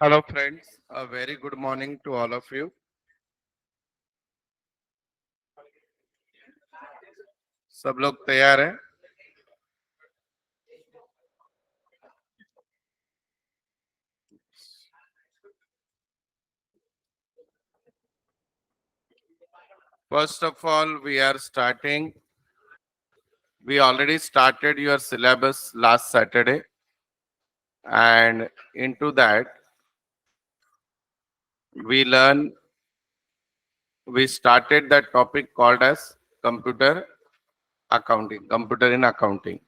Hello friends, a very good morning to all of you. सब लोग तैयार हैं? First of all, we are starting. We already started your syllabus last Saturday, and into that we learn. We started that topic called as computer accounting, computer in accounting.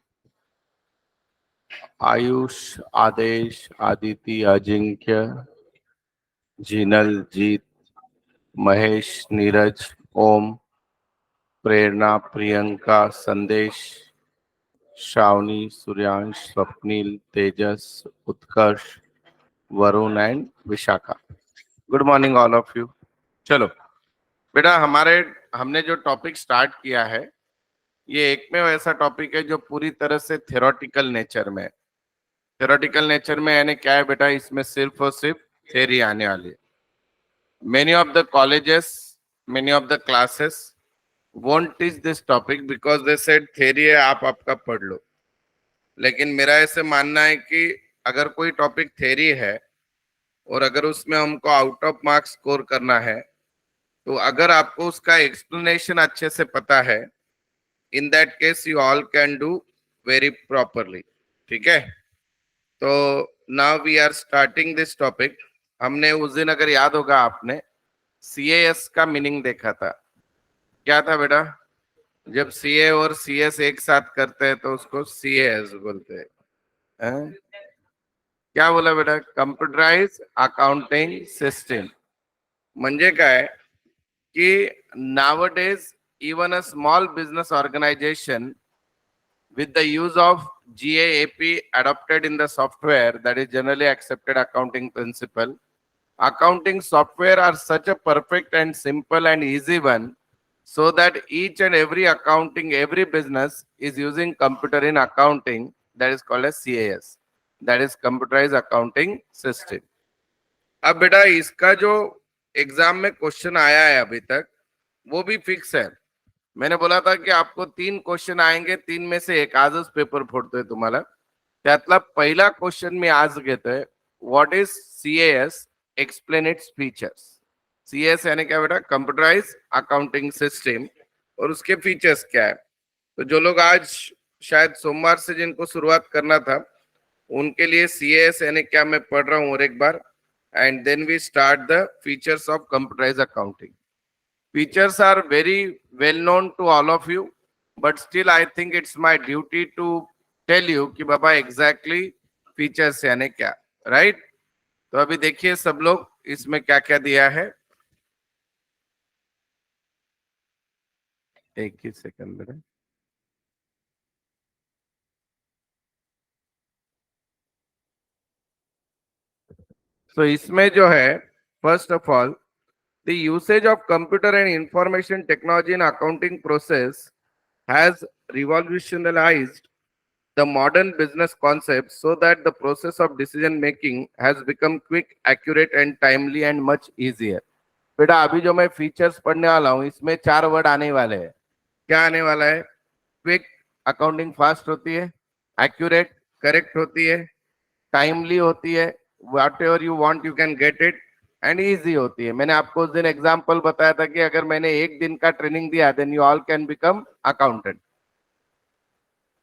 Ayush, Adesh, Aditi, Ajinkya, Jinal, Jeet, Mahesh, Neeraj, Om, Prerna Priyanka Sandesh Shravani Suryansh Swapnil Tejas Utkarsh Varun and Vishakha good morning all of you. चलो बेटा, हमने जो topic start किया है ये एक में ऐसा टॉपिक है जो पूरी तरह से थ्योरेटिकल नेचर में है। थ्योरेटिकल नेचर में यानी क्या है बेटा, इसमें सिर्फ और सिर्फ थ्योरी आने वाली है। Many of the colleges, many of the classes won't teach this topic because they said theory है, आप आपका पढ़ लो। लेकिन मेरा ऐसे मानना है कि अगर कोई टॉपिक थ्योरी है और अगर उसमें हमको आउट ऑफ मार्क्स स्कोर करना है, तो अगर आपको उसका एक्सप्लेनेशन अच्छे से पता है, in that case you all can do very properly. ठीक है, तो now we are starting this topic. हमने उस दिन, अगर याद होगा आपने, सीएएस का मीनिंग देखा था। क्या था बेटा? जब सीए और सीएस एक साथ करते हैं तो उसको सीएएस बोलते हैं। क्या बोला बेटा? Computerize accounting system. म्हणजे काय की nowadays even a small business organization with the use of GAAP adopted in the software, that is generally accepted accounting principle, accounting software are such a perfect and simple and easy one, so that each and every accounting, every business is using computer in accounting, that is called as CAS, that is computerized accounting system. अब बेटा इसका जो exam में question आया है अभी तक वो भी फिक्स है। मैंने बोला था की आपको 3 क्वेश्चन आएंगे, 3 में से एक आजच पेपर फोडतोय तुम्हाला। त्यातला पहिला क्वेश्चन मी आज घेतोय, what is CAS, explain its features. CS यानी क्या बेटा? Computerize accounting system. और उसके फीचर्स क्या है? तो जो लोग आज शायद सोमवार से जिनको शुरुआत करना था उनके लिए सीएस यानी क्या मैं पढ़ रहा हूँ और एक बार, and then we start the features of computerise accounting. Features are very well known to all of you, but still I think it's my duty to tell you कि बाबा एग्जैक्टली फीचर्स यानी क्या, राइट? तो अभी देखिए सब लोग इसमें क्या क्या दिया है। एक ही सेकंड में। तो इसमें जो है, first of all, the usage of computer and information technology in accounting process has revolutionized the modern business concept so that the process of decision making has become quick, accurate and timely and much easier. बेटा अभी जो मैं features पढ़ने वाला हूँ इसमें 4 word आने वाले हैं। क्या आने वाला है? क्विक, अकाउंटिंग फास्ट होती है, एक्यूरेट, करेक्ट होती है, टाइमली होती है, what ever you want you can get it, and easy होती है। मैंने आपको उस दिन एग्जांपल बताया था कि अगर मैंने एक दिन का ट्रेनिंग दिया then you all can become accountant.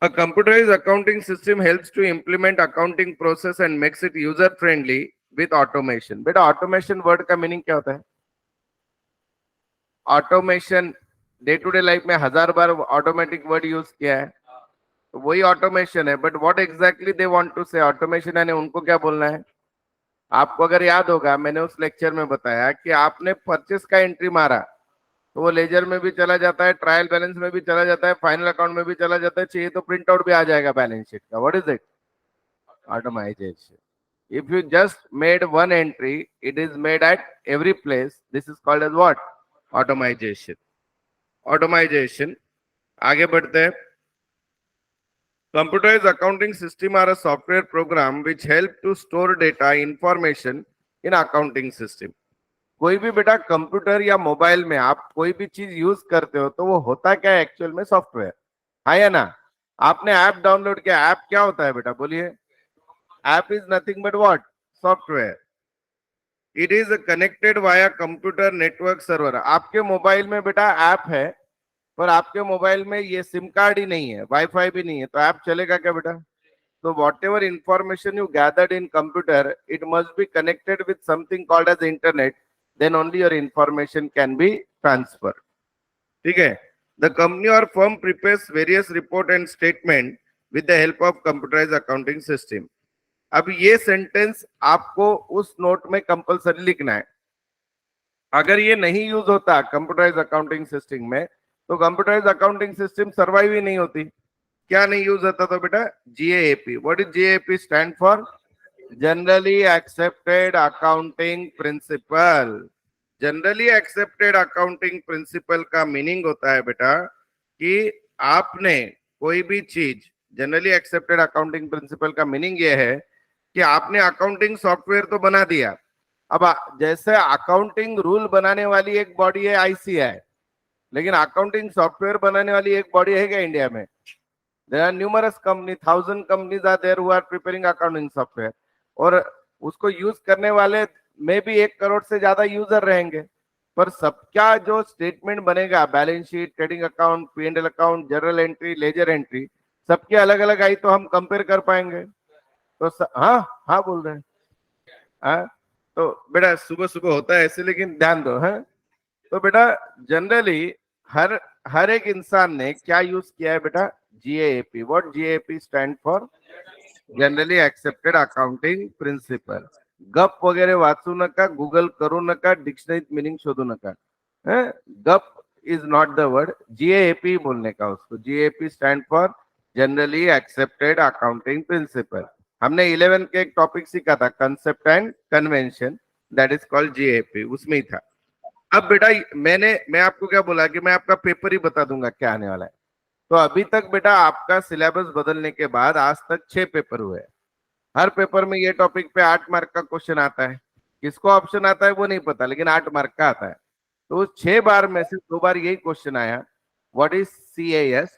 A computerized accounting system helps to implement accounting process and makes it user friendly with automation. बेटा automation word का मीनिंग क्या होता है? Automation day to day life में 1000 बार automatic word use किया है, तो वही ऑटोमेशन है। But what exactly they want to say automation यानी उनको क्या बोलना है? आपको अगर याद होगा मैंने उस लेक्चर में बताया कि आपने परचेस का एंट्री मारा तो वो लेजर में भी चला जाता है, ट्रायल बैलेंस में भी चला जाता है, फाइनल अकाउंट में भी चला जाता है, चाहिए तो प्रिंट आउट भी आ जाएगा बैलेंस शीट का। What is it? Automation. If you just made one entry, it is made at every place. This is called as what? Automation. Automation. आगे बढ़ते हैं। Computerized accounting system are a software program which help to store data, information in accounting system. कोई भी बेटा computer या mobile में आप कोई भी चीज यूज करते हो तो वो होता क्या है एक्चुअल में? सॉफ्टवेयर। हाँ या ना? आपने ऐप डाउनलोड किया, ऐप क्या होता है बेटा? बोलिए। App is nothing but what? Software. It is connected via computer network server. आपके मोबाइल में बेटा ऐप है, पर आपके मोबाइल में ये सिम कार्ड ही नहीं है, वाईफाई भी नहीं है, तो ऐप चलेगा क्या बेटा? So whatever information you gathered in computer, it must be connected with something called as internet. Then only your information can be transferred. ठीक है? The company or firm prepares various report and statement with the help of computerized accounting system. अब ये sentence आपको उस note में compulsory लिखना है। अगर ये नहीं यूज होता कंप्यूटराइज अकाउंटिंग सिस्टम में, तो कंप्यूटराइज अकाउंटिंग सिस्टम सर्वाइव ही नहीं होती। क्या नहीं यूज होता तो बेटा? GAAP. What is GAAP stand for? Generally accepted accounting principle. Generally accepted accounting principle का मीनिंग होता है बेटा कि आपने कोई भी चीज, जनरली एक्सेप्टेड अकाउंटिंग प्रिंसिपल का मीनिंग ये है कि आपने अकाउंटिंग सॉफ्टवेयर तो बना दिया। अब जैसे अकाउंटिंग रूल बनाने वाली एक बॉडी है आईसीआई, लेकिन अकाउंटिंग सॉफ्टवेयर बनाने वाली एक बॉडी है क्या इंडिया में? There are numerous companies, 1,000 companies are there who are preparing accounting software, और उसको यूज करने वाले में भी 1 करोड़ से ज्यादा यूजर रहेंगे। पर सबका जो स्टेटमेंट बनेगा, balance sheet, trading account, P&L account, general entry, ledger entry, सबकी अलग अलग आई तो हम कंपेयर कर पाएंगे? तो हाँ हाँ बोल रहे हैं। हाँ, तो बेटा सुबह सुबह होता है ऐसे, लेकिन ध्यान दो। है तो बेटा जनरली हर हर एक इंसान ने क्या यूज किया है बेटा? GAAP. What GAAP stand for? Generally accepted accounting principle. गप वगैरे वाचू नका, गुगल करू नका, डिक्शनरीत मीनिंग शोधू नका। गप is not the word, GAAP बोलने का उसको। GAAP stand for generally accepted accounting principle. हमने 11 के एक टॉपिक सीखा था, concept and convention, that is called GAAP, उसमें ही था। अब बेटा मैं आपको क्या बोला कि मैं आपका पेपर ही बता दूंगा क्या आने वाला है। तो अभी तक बेटा आपका सिलेबस बदलने के बाद आज तक 6 पेपर हुए। हर पेपर में ये टॉपिक पे 8 मार्क का क्वेश्चन आता है। किसको ऑप्शन आता है वो नहीं पता, लेकिन 8 मार्क का आता है। तो 6 बार में से 2 बार यही क्वेश्चन आया, what is CAS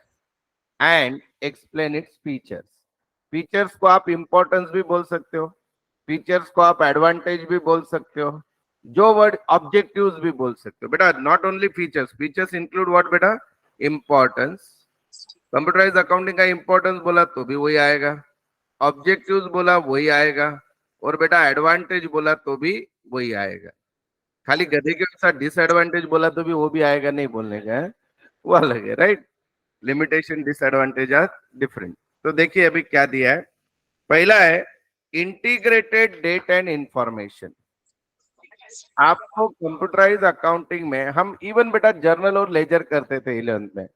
and explain its features. Features को आप इंपॉर्टेंस भी बोल सकते हो, फीचर्स को आप एडवांटेज भी बोल सकते हो, जो वर्ड ऑब्जेक्टिव्स भी बोल सकते हो बेटा। Not only features, features include what बेटा? इंपॉर्टेंस। कंप्यूटराइज अकाउंटिंग का इंपॉर्टेंस बोला तो भी वही आएगा, ऑब्जेक्टिव्स बोला वही आएगा, और बेटा एडवांटेज बोला तो भी वही आएगा। खाली गधे के साथ डिसएडवांटेज बोला तो भी वो भी आएगा, नहीं बोलने का है, वो अलग है, right? Limitation, disadvantage are different. तो देखिए अभी क्या दिया है। पहला है इंटीग्रेटेड डेट एंड इंफॉर्मेशन। आपको कंप्यूटराइज अकाउंटिंग में हम इवन बेटा जर्नल और लेजर करते थे 11th में।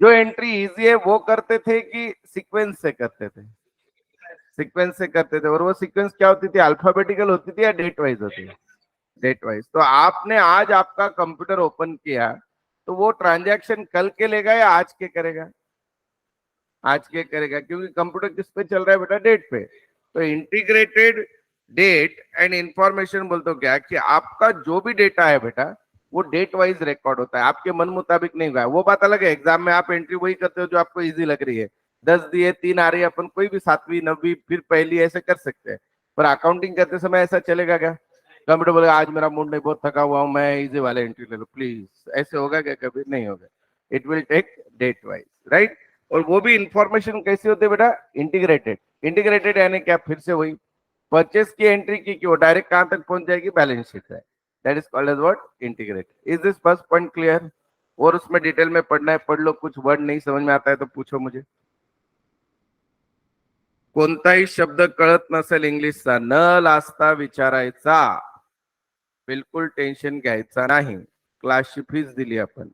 जो एंट्री इजी है वो करते थे कि सीक्वेंस से करते थे? सीक्वेंस से करते थे। और वो सीक्वेंस क्या होती थी? अल्फाबेटिकल होती थी या डेट वाइज होती है? Date wise. तो आपने आज आपका कंप्यूटर ओपन किया, तो वो ट्रांजैक्शन कल के लेगा या आज के करेगा? आज के करेगा, क्योंकि कंप्यूटर किस पे चल रहा है बेटा? डेट पे। तो इंटीग्रेटेड डेट एंड इंफॉर्मेशन बोलते हो क्या कि आपका जो भी डेटा है बेटा वो डेट वाइज रिकॉर्ड होता है, आपके मन मुताबिक नहीं हुआ है। वो बात अलग है, एग्जाम में आप एंट्री वही करते हो जो आपको इजी लग रही है। 10 दिए, 3 आ रही है, अपन कोई भी 7वीं 9वीं फिर पहली ऐसे कर सकते हैं। पर अकाउंटिंग करते समय ऐसा चलेगा क्या? कंप्यूटर बोलेगा आज मेरा मूड नहीं, बहुत थका हुआ हूँ, मैं इजी वाले एंट्री ले लो प्लीज। ऐसे होगा क्या? कभी नहीं होगा। It will take date wise, right? और वो भी इंफॉर्मेशन कैसी होती है बेटा? इंटीग्रेटेड। इंटीग्रेटेड यानी क्या? फिर से वही परचेस की एंट्री की वो डायरेक्ट कहां तक पहुंच जाएगी? बैलेंस शीट है। That is called as what? Integrated. Is this first point clear? और उसमें डिटेल में पढ़ना है पढ़ लो, कुछ वर्ड नहीं समझ में आता है तो पूछो मुझे। कोणताही शब्द कळत नसेल इंग्लिशचा, न लाजता विचारायचा, बिलकुल टेन्शन घ्यायचा नाही, क्लासची फीस दिली आपण।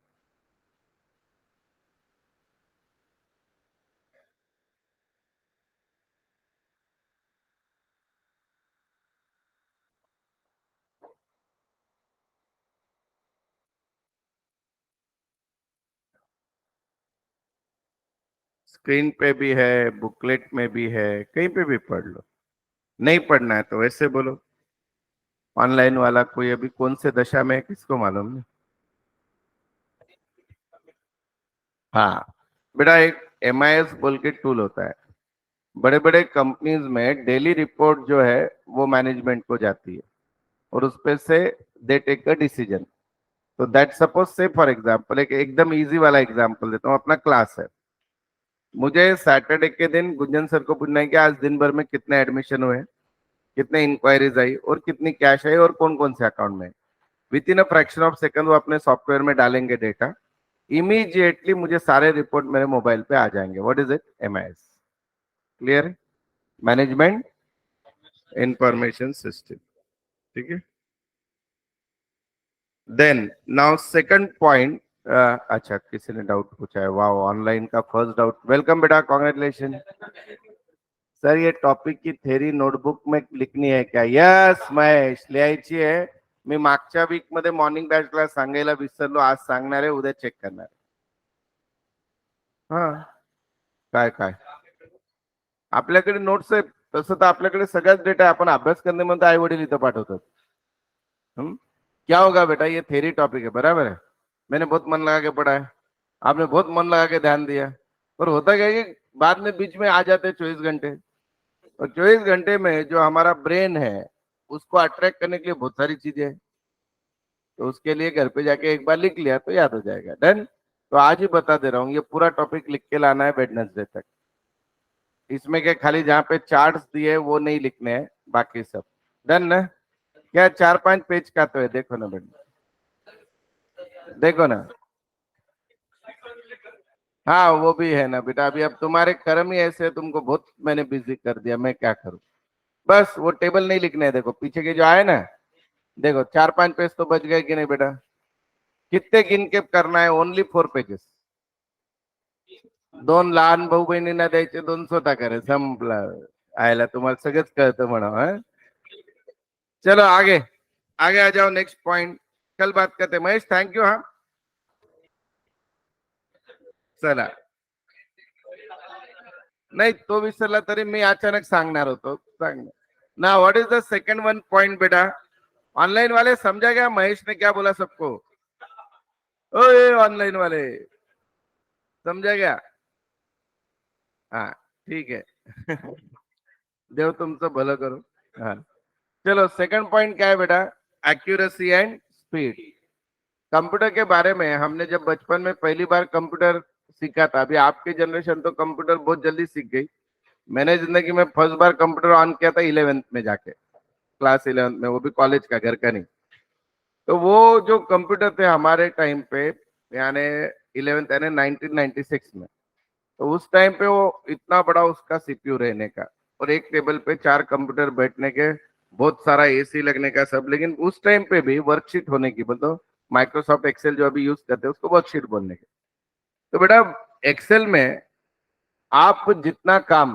स्क्रीन पे भी है, बुकलेट में भी है, कहीं पे भी पढ़ लो। नहीं पढ़ना है तो वैसे बोलो। ऑनलाइन वाला कोई अभी कौन से दशा में है किसको मालूम नहीं। हाँ बेटा, एक MIS बोल के टूल होता है। बड़े बड़े कंपनीज में डेली रिपोर्ट जो है वो मैनेजमेंट को जाती है और उस पे से दे टेक अ डिसीजन। तो दैट सपोज से फॉर एग्जांपल, एक एकदम इजी वाला एग्जांपल देता हूँ, अपना क्लास है। मुझे सैटरडे के दिन गुंजन सर को पूछना है कि आज दिन भर में कितने एडमिशन हुए, कितने इंक्वायरीज आई और कितनी कैश आई और कौन कौन से अकाउंट में। With in a fraction of second वो अपने सॉफ्टवेयर में डालेंगे डेटा, इमीडिएटली मुझे सारे रिपोर्ट मेरे मोबाइल पे आ जाएंगे। What is it? MIS। Clear? Management information system. ठीक है। Then now second point. अच्छा, किसी ने डाउट पूछा है। वाह, ऑनलाइन का फर्स्ट डाउट। वेलकम बेटा, कॉन्ग्रेचुलेशन। सर ये टॉपिक की थेरी नोटबुक में लिखनी है क्या? यस महेश, लिहायची आहे। मी मागच्या वीक मध्ये मॉर्निंग बॅचला सांगायला विसरलो, आज सांगणार आहे, उद्या चेक करणार आहे. हा, काय काय आपल्याकडे नोट्स आहे, तसं तर आपल्याकडे सगळ्याच डेटा आहे. आपण अभ्यास करने म्हणतो आई वडील इथं पाठवतात. क्या होगा बेटा, ये थेरी टॉपिक है, बराबर है। मैंने बहुत मन लगा के पढ़ा है, आपने बहुत मन लगा के ध्यान दिया, पर होता क्या है कि बाद में बीच में आ जाते हैं 24 घंटे। और 24 घंटे में जो हमारा ब्रेन है उसको अट्रैक्ट करने के लिए बहुत सारी चीजें हैं। तो उसके लिए घर पे जाके एक बार लिख लिया तो याद हो जाएगा। डन। तो आज ही बता दे रहा हूँ, ये पूरा टॉपिक लिख के लाना है वेडनेसडे तक। इसमें क्या खाली जहाँ पे चार्ट्स दिए वो नहीं लिखने हैं, बाकी सब डन ना? क्या 4-5 पेज का तो है, देखो ना बेटा, देखो ना। हाँ वो भी है ना बेटा, अभी अब तुम्हारे कर्म ही ऐसे, तुमको बहुत मैंने बिजी कर दिया, मैं क्या करूँ। बस वो टेबल नहीं लिखने हैं, देखो पीछे के जो आए ना, देखो 4-5 पेज तो बच गए कि नहीं बेटा? कितने गिन के करना है? Only 4 pages. दोन लहान भाऊ बहिणींना द्यायचे, 2 स्वतः करे, संपलं. आयला तुम्हाला सगळंच कळतं म्हणा, हाँ? चलो आगे, आगे आ जाओ, नेक्स्ट पॉइंट। कल बात करते। Mahesh thank you. हाँ चला, नाही तो विसरला तरी मी अचानक सांगणार होतो, सांग ना। What is the second one point बेटा? ऑनलाइन वाले समझा क्या महेश ने क्या बोला सबको? ओए ऑनलाइन वाले, समझा क्या? हाँ ठीक है। देव तुमचं भलं करो। हाँ चलो, सेकंड पॉइंट क्या है बेटा? Accuracy and speed. कंप्यूटर के बारे में हमने जब बचपन में पहली बार कंप्यूटर सीखा था, अभी आपकी जनरेशन तो कंप्यूटर बहुत जल्दी सीख गई। मैंने जिंदगी में फर्स्ट बार कंप्यूटर ऑन किया था 11th में जाके, क्लास 11th में, वो भी कॉलेज का, घर का नहीं। तो वो जो कंप्यूटर थे हमारे टाइम पे, यानी 11th यानी 1996 में, तो उस टाइम पे वो इतना बड़ा उसका सीपीयू रहने का, और एक टेबल पे 4 कंप्यूटर बैठने के, बहुत सारा AC लगने का सब। लेकिन उस टाइम पे भी वर्कशीट होने की, मतलब माइक्रोसॉफ्ट एक्सेल जो अभी यूज करते हैं उसको वर्कशीट बोलने के। तो बेटा एक्सेल में आप जितना काम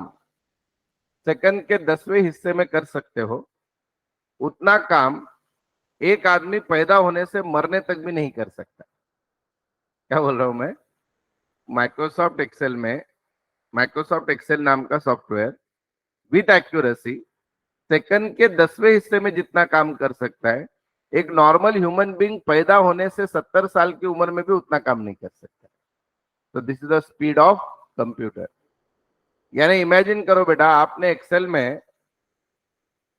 सेकंड के 10वें हिस्से में कर सकते हो, उतना काम एक आदमी पैदा होने से मरने तक भी नहीं कर सकता। क्या बोल रहा हूं मैं? माइक्रोसॉफ्ट एक्सेल में, माइक्रोसॉफ्ट एक्सेल नाम का सॉफ्टवेयर विथ एक्यूरेसी सेकंड के 10वें हिस्से में जितना काम कर सकता है, एक नॉर्मल ह्यूमन बीइंग पैदा होने से 70 साल की उम्र में भी उतना काम नहीं कर सकता। तो this is the speed of computer. यानी इमेजिन करो बेटा, आपने एक्सेल में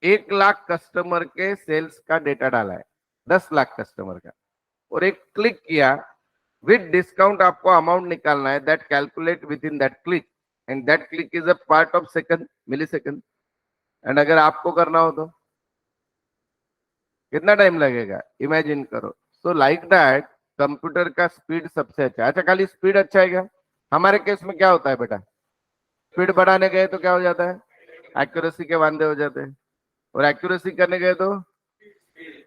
1 लाख कस्टमर के सेल्स का डेटा डाला है, 10 लाख कस्टमर का, और एक क्लिक किया, विद डिस्काउंट आपको अमाउंट निकालना है, that calculate within that click, and that click is a part of second, millisecond. And अगर आपको करना हो तो कितना टाइम लगेगा? इमेजिन करो। सो लाइक दैट कंप्यूटर का स्पीड सबसे अच्छा है। अच्छा, खाली स्पीड अच्छा है क्या? हमारे केस में क्या होता है बेटा? स्पीड बढ़ाने गए तो क्या हो जाता है? एक्यूरेसी के वांदे हो जाते हैं। और एक्यूरेसी करने गए तो,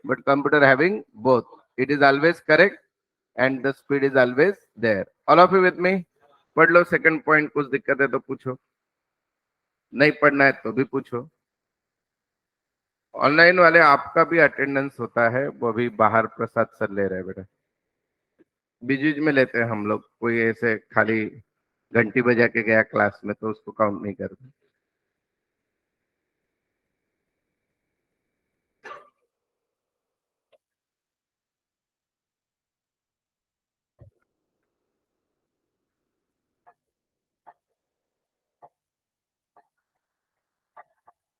but computer having both, it is always correct and the speed is always there. All of you with me? पढ़ लो सेकंड पॉइंट, कुछ दिक्कत है तो पूछो, नहीं पढ़ना है तो भी पूछो। ऑनलाइन वाले आपका भी अटेंडेंस होता है, वो भी बाहर प्रसाद सर ले रहे हैं बेटा। बीच में लेते हैं हम लोग, कोई ऐसे खाली घंटी बजा के गया क्लास में तो उसको काउंट नहीं करते।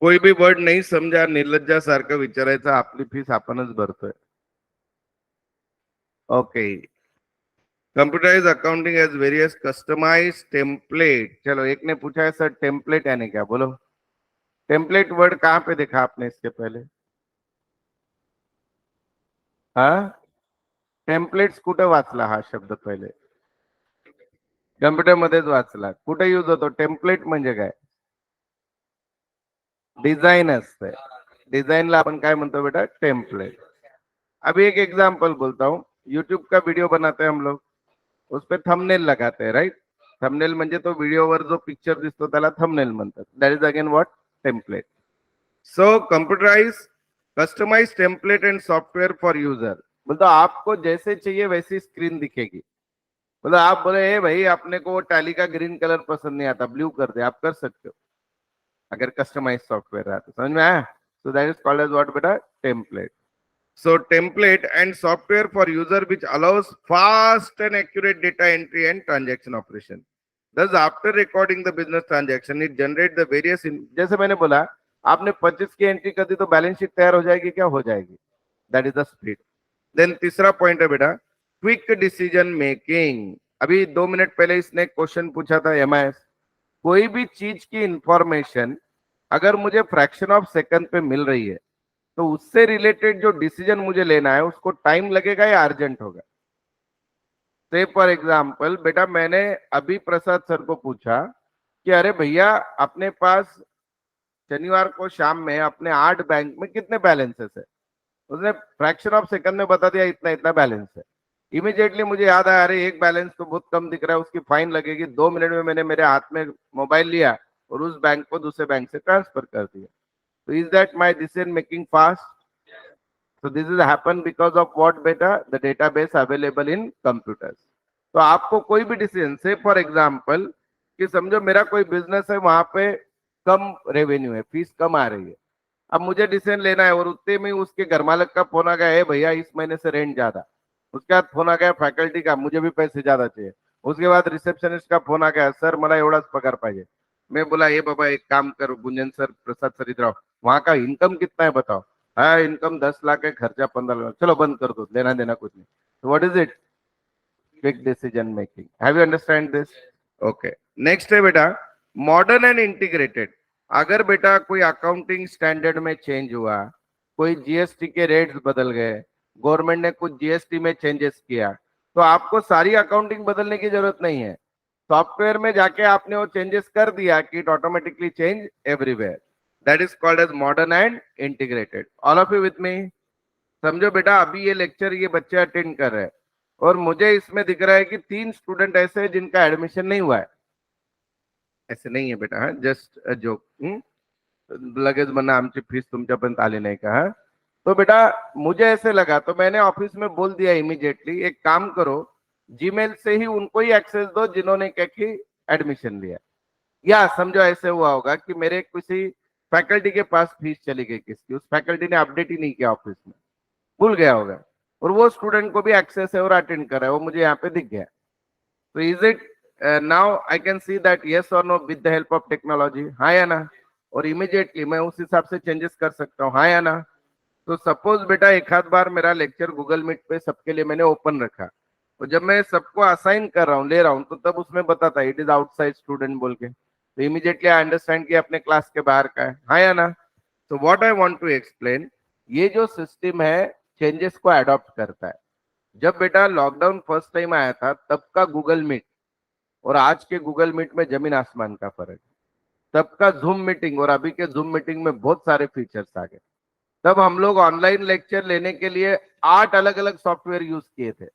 कोई भी वर्ड नाही समजा निर्लज्जासारखं विचारायचं, आपली फीस आपणच भरतोय. Okay. Computerise accounting as various customise template. चलो, एक ने पूछा है सर टेम्पलेट यानी क्या, बोलो. टेम्पलेट वर्ड कहाँ पे देखा आपने इसके पहले? हाँ, टेम्पलेट्स कुठे वाचला हा शब्द पहिले? कम्प्युटर मध्येच वाचला. कुठे यूज होतो टेम्पलेट म्हणजे काय? डिझाइन असते. डिझाइनला आपण काय म्हणतो बेटा? टेम्पलेट. अभी एक एग्जांपल बोलता हूँ. यूट्यूब का वीडियो बनाते हैं हम लोग, उस पे थंबनेल लगाते हैं, राइट? थंबनेल म्हणजे तो व्हिडिओवर जो पिक्चर दिसतो त्याला थंबनेल म्हणतात. That is again what? Template. So computerise customise template and software for user. मतलब आपको जैसे चाहिए वैसी स्क्रीन दिखेगी. मतलब आप बोले ए भाई अपने को वो टैली का ग्रीन कलर पसंद नहीं आता, ब्लू कर दे, आप कर सकते हो अगर कस्टमाइज सॉफ्टवेयर रहा तो. समझ में आया? So that is called as what बेटा? Template. So template and software for user which allows fast and accurate data entry and transaction operation. Thus, after recording the business transaction, it generate the various. जैसे मैंने बोला, आपने 25 की entry कर दी तो balance sheet तैयार हो जाएगी क्या? हो जाएगी. That is the speed. Then तीसरा पॉइंट है बेटा, क्विक डिसीजन मेकिंग. अभी 2 मिनट पहले इसने क्वेश्चन पूछा था एमआईएस. कोई भी चीज की इंफॉर्मेशन अगर मुझे फ्रैक्शन ऑफ सेकंड पे मिल रही है तो उससे रिलेटेड जो डिसीजन मुझे लेना है उसको टाइम लगेगा या अर्जेंट होगा? से फॉर एग्जाम्पल बेटा मैंने अभी प्रसाद सर को पूछा कि अरे भैया अपने पास शनिवार को शाम में अपने 8 बैंक में कितने बैलेंसेस है? उसने फ्रैक्शन ऑफ सेकंड में बता दिया इतना इतना बैलेंस है. इमीडिएटली मुझे याद आया, अरे एक बैलेंस तो बहुत कम दिख रहा है, उसकी फाइन लगेगी. 2 मिनट में मैंने मेरे हाथ में मोबाइल लिया और उस बैंक को दूसरे बैंक से ट्रांसफर कर दिया. तो is that my decision making fast? So this is happen because of what beta? The database available in computers. तो आपको कोई भी डिसीजन से फॉर एग्जांपल कि समझो मेरा कोई बिजनेस है, वहां पे कम रेवेन्यू है, फीस कम आ रही है. अब मुझे डिसीजन लेना है और उतने में उसके घर मालक का फोन आ गया है, भैया इस महीने से रेंट ज्यादा. उसके बाद फोन आ गया फैकल्टी का, मुझे भी पैसे ज्यादा चाहिए. उसके बाद रिसेप्शनिस्ट का फोन आ गया, सर मला एवढाच पगार पाहिजे. मैं बोला ये बाबा एक काम करो गुंजन सर, प्रसाद सर इधर आओ, वहां का इनकम कितना है बताओ. हाँ इनकम 10 लाख है, खर्चा 15 लाख, चलो बंद कर दो, लेना देना कुछ नहीं. What is it? Quick decision making. Have you understand this? Okay. Next है बेटा मॉडर्न एंड इंटीग्रेटेड. अगर बेटा कोई अकाउंटिंग स्टैंडर्ड में चेंज हुआ, कोई जीएसटी के रेट्स बदल गए, गवर्नमेंट ने कुछ जीएसटी में चेंजेस किया, तो आपको सारी अकाउंटिंग बदलने की जरूरत नहीं है. सॉफ्टवेयर में जाके आपने वो चेंजेस कर दिया कि it automatically change everywhere. That is called as modern and integrated. All of you with me? समझो बेटा अभी ये लेक्चर ये बच्चे अटेंड कर रहे हैं और मुझे इसमें दिख रहा है कि 3 स्टूडेंट ऐसे हैं जिनका एडमिशन नहीं हुआ है. ऐसे नाही आहे बेटा, हा जस्ट अ जोक. लगेच म्हणणं आमची फीस तुमच्यापर्यंत आली नाही का? हा. तो बेटा मुझे ऐसे लगा तो मैंने ऑफिस में बोल दिया इमीडिएटली, एक काम करो जीमेल से ही उनको ही एक्सेस दो जिन्होंने क्या कि एडमिशन लिया. या समझो ऐसे हुआ होगा कि मेरे किसी फैकल्टी के पास फीस चली गई किसकी, उस फैकल्टी ने अपडेट ही नहीं किया ऑफिस में, भूल गया होगा, और वो स्टूडेंट को भी एक्सेस है और अटेंड कर रहा है, वो मुझे यहाँ पे दिख गया. तो is it now I can see that yes और no with the help of technology? हाँ या ना? और इमीडिएटली मैं उस हिसाब से चेंजेस कर सकता हूँ, हाँ या ना? तो सपोज बेटा एक आध बार मेरा लेक्चर गूगल मीट पे सबके लिए मैंने ओपन रखा, तो जब मैं सबको असाइन कर रहा हूँ ले रहा हूँ तो तब उसमें बताता है इट इज आउटसाइड स्टूडेंट बोल के, तो इमीडिएटली आई अंडरस्टैंड कि अपने क्लास के बाहर का है, हाँ या ना? तो what I want to explain, ये जो सिस्टम है चेंजेस को अडॉप्ट करता है. जब बेटा लॉकडाउन फर्स्ट टाइम आया था तब का गूगल मीट और आज के गूगल मीट में जमीन आसमान का फर्क. तब का जूम मीटिंग और अभी के जूम मीटिंग में बहुत सारे फीचर्स आ गए. तब हम लोग ऑनलाइन लेक्चर लेने के लिए 8 अलग अलग सॉफ्टवेयर यूज किए थे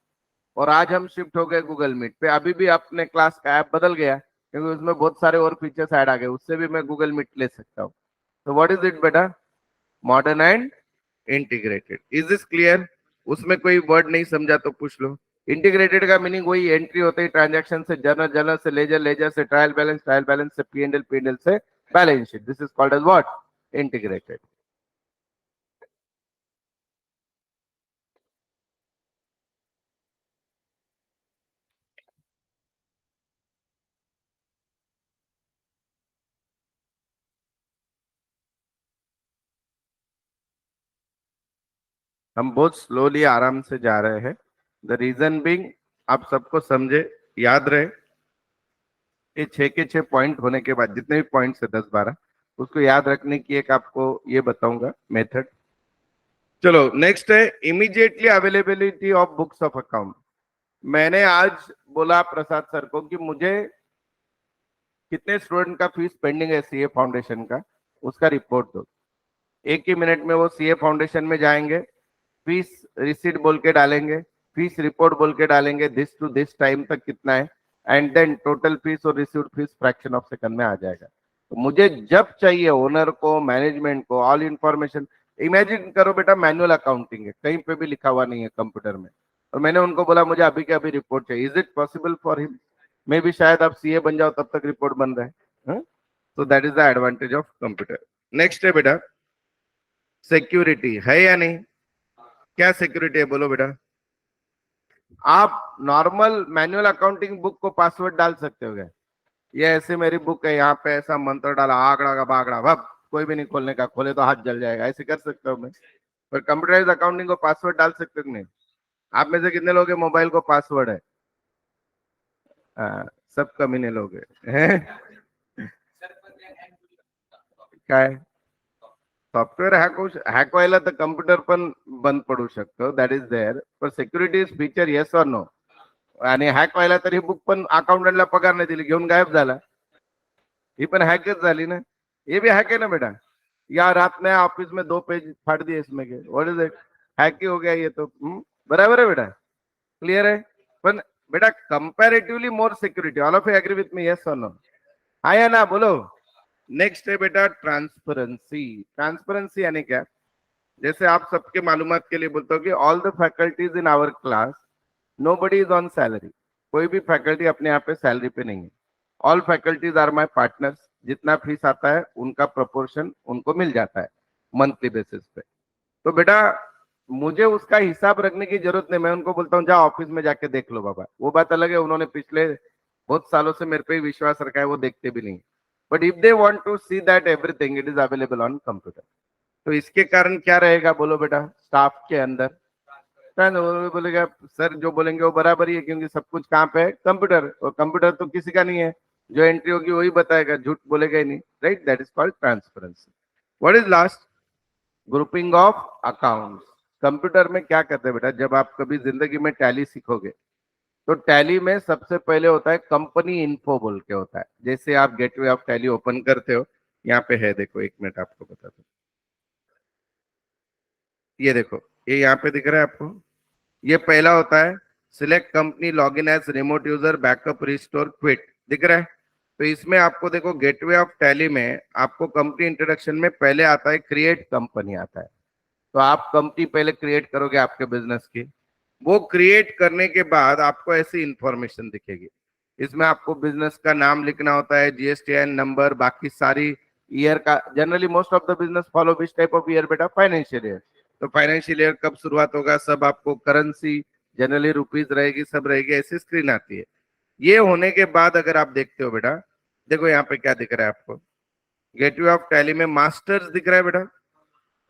और आज हम शिफ्ट हो गए गूगल मीट पे. अभी भी अपने क्लास का ऐप बदल गया क्योंकि उसमें बहुत सारे और फीचर्स ऐड आ गए, उससे भी मैं गूगल मीट ले सकता हूँ. तो व्हाट इज इट बेटा? Modern and integrated. Is this clear? उसमें कोई वर्ड नहीं समझा तो पूछ लो. इंटीग्रेटेड का मीनिंग वही एंट्री होते ही ट्रांजैक्शन से जर्नल, जर्नल से लेजर, लेजर से ट्रायल बैलेंस, ट्रायल बैलेंस से पीएनएल, पीएनएल से balance sheet. This is called as what? Integrated. हम बहुत स्लोली आराम से जा रहे हैं। द रीजन बीइंग, आप सबको समझे, याद रहे, ये 6 के 6 पॉइंट होने के बाद जितने भी पॉइंट्स है 10-12, उसको याद रखने की एक आपको ये बताऊंगा मेथड। चलो नेक्स्ट है immediately availability of books of account. मैंने आज बोला प्रसाद सर को कि मुझे कितने स्टूडेंट का फीस पेंडिंग है सीए फाउंडेशन का, उसका रिपोर्ट दो। एक ही मिनट में वो सीए फाउंडेशन में जाएंगे, फीस रिसीट बोल के डालेंगे, फीस रिपोर्ट बोल के डालेंगे, दिस टू दिस टाइम तक कितना है, एंड देन टोटल फीस और received fees fraction of second में आ जाएगा। तो मुझे जब चाहिए ओनर को, मैनेजमेंट को, ऑल इंफॉर्मेशन। इमेजिन करो बेटा, मैनुअल अकाउंटिंग है, कहीं पे भी लिखा हुआ नहीं है कंप्यूटर में, और मैंने उनको बोला मुझे अभी के अभी रिपोर्ट चाहिए। Is it possible for him? मे भी शायद आप सीए बन जाओ तब तक रिपोर्ट बन रहा है। तो that is the advantage of computer. Next है बेटा सिक्योरिटी, है या नहीं? क्या सिक्योरिटी है बोलो बेटा? आप नॉर्मल मैनुअल अकाउंटिंग बुक को पासवर्ड डाल सकते हो क्या? ये ऐसे मेरी बुक है, यहाँ पे ऐसा मंत्र डाला, आगड़ा का बागड़ा भब, कोई भी नहीं खोलने का, खोले तो हाथ जल जाएगा, ऐसे कर सकता हूँ मैं। पर कंप्यूटराइज अकाउंटिंग को पासवर्ड डाल सकते हो कि नहीं? आप में से कितने लोग मोबाइल को पासवर्ड है? सब कमीने लोग हैं। काय सॉफ्टवेअर हॅक व्हायला तर कम्प्युटर पण बंद पडू शकतो, दॅट इज देअर, पण security is feature, yes or no? आणि हॅक व्हायला तर ही बुक पण अकाउंटंटला पगार नाही दिली, घेऊन गायब झाला, ही पण हॅकच झाली ना। ये भी हॅक है ना बेटा? या रात में ऑफिस में 2 पेज फाड़ दिए इसमें के, व्हाट इज इट? हैक ही हो गया ये तो। बराबर है बेटा? क्लियर है? पण बेटा comparatively more security, all of you agree with me, yes और नो? हाँ या ना बोलो। नेक्स्ट है बेटा ट्रांसपेरेंसी। ट्रांसपेरेंसी यानी क्या? जैसे आप सबके मालूमात के लिए बोलता हूँ कि all the faculties in our class, nobody is on salary. कोई भी फैकल्टी अपने यहाँ पे सैलरी पे नहीं है। All faculties are my partners. जितना फीस आता है उनका प्रोपोर्शन उनको मिल जाता है मंथली बेसिस पे। तो बेटा मुझे उसका हिसाब रखने की जरूरत नहीं, मैं उनको बोलता हूँ जाओ ऑफिस में जाके देख लो बाबा। वो बात अलग है, उन्होंने पिछले बहुत सालों से मेरे पे ही विश्वास रखा है, वो देखते भी नहीं। But if they want to see that everything it is available on computer, तो इसके कारण क्या रहेगा बोलो बेटा स्टाफ के अंदर? वो बोलेगा सर जो बोलेंगे वो बराबर ही है, क्योंकि सब कुछ कहाँ पे है? कंप्यूटर, और कंप्यूटर तो किसी का नहीं है, जो एंट्री होगी वही बताएगा, झूठ बोलेगा ही नहीं, right? That is called transparency. What is last? Grouping of accounts. Computer में क्या करते हैं बेटा, जब आप कभी जिंदगी में टैली सीखोगे तो टैली में सबसे पहले होता है कंपनी इन्फो बोल के होता है। जैसे आप गेटवे ऑफ टैली ओपन करते हो, यहाँ पे है, देखो एक मिनट आपको बता दो, ये देखो, ये यहाँ पे दिख रहा है आपको, ये पहला होता है select company log in as remote user backup restore quit, दिख रहा है? तो इसमें आपको देखो गेटवे ऑफ टैली में आपको कंपनी इंट्रोडक्शन में पहले आता है क्रिएट कंपनी आता है। तो आप कंपनी पहले क्रिएट करोगे आपके बिजनेस की, वो क्रिएट करने के बाद आपको ऐसी इंफॉर्मेशन दिखेगी। इसमें आपको बिजनेस का नाम लिखना होता है, जीएसटीआईएन नंबर, बाकी सारी ईयर का। Generally most of the business follow which type of year बेटा? Financial year. तो फाइनेंशियल ईयर कब शुरुआत होगा, सब आपको, करेंसी जनरली रुपीज रहेगी, सब रहेगी, ऐसी स्क्रीन आती है। ये होने के बाद अगर आप देखते हो बेटा, देखो यहाँ पे क्या दिख रहा है आपको, गेटवे ऑफ टैली में मास्टर्स दिख रहा है बेटा।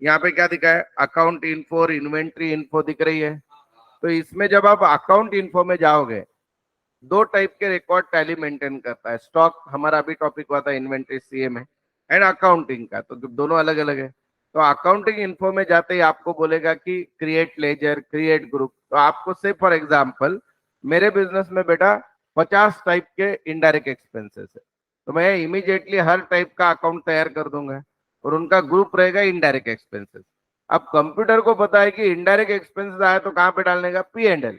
यहाँ पे क्या दिखा है? अकाउंट इन्फो और इन्वेंट्री इन्फो दिख रही है। तो इसमें जब आप अकाउंट इन्फो में जाओगे, 2 टाइप के रिकॉर्ड टैली मेंटेन करता है। स्टॉक हमारा अभी टॉपिक हुआ था इन्वेंट्री सीए में, एंड अकाउंटिंग का, तो दोनों अलग अलग है। तो अकाउंटिंग इन्फो में जाते ही आपको बोलेगा कि क्रिएट लेजर, क्रिएट ग्रुप। तो आपको से फॉर एग्जाम्पल मेरे बिजनेस में बेटा 50 टाइप के इनडायरेक्ट एक्सपेंसेस है, तो मैं इमीडिएटली हर टाइप का अकाउंट तैयार कर दूंगा और उनका ग्रुप रहेगा इनडायरेक्ट एक्सपेंसेस। अब कंप्यूटर को पता है कि इनडायरेक्ट एक्सपेंसेस आया तो कहाँ पे डालने का? P&L।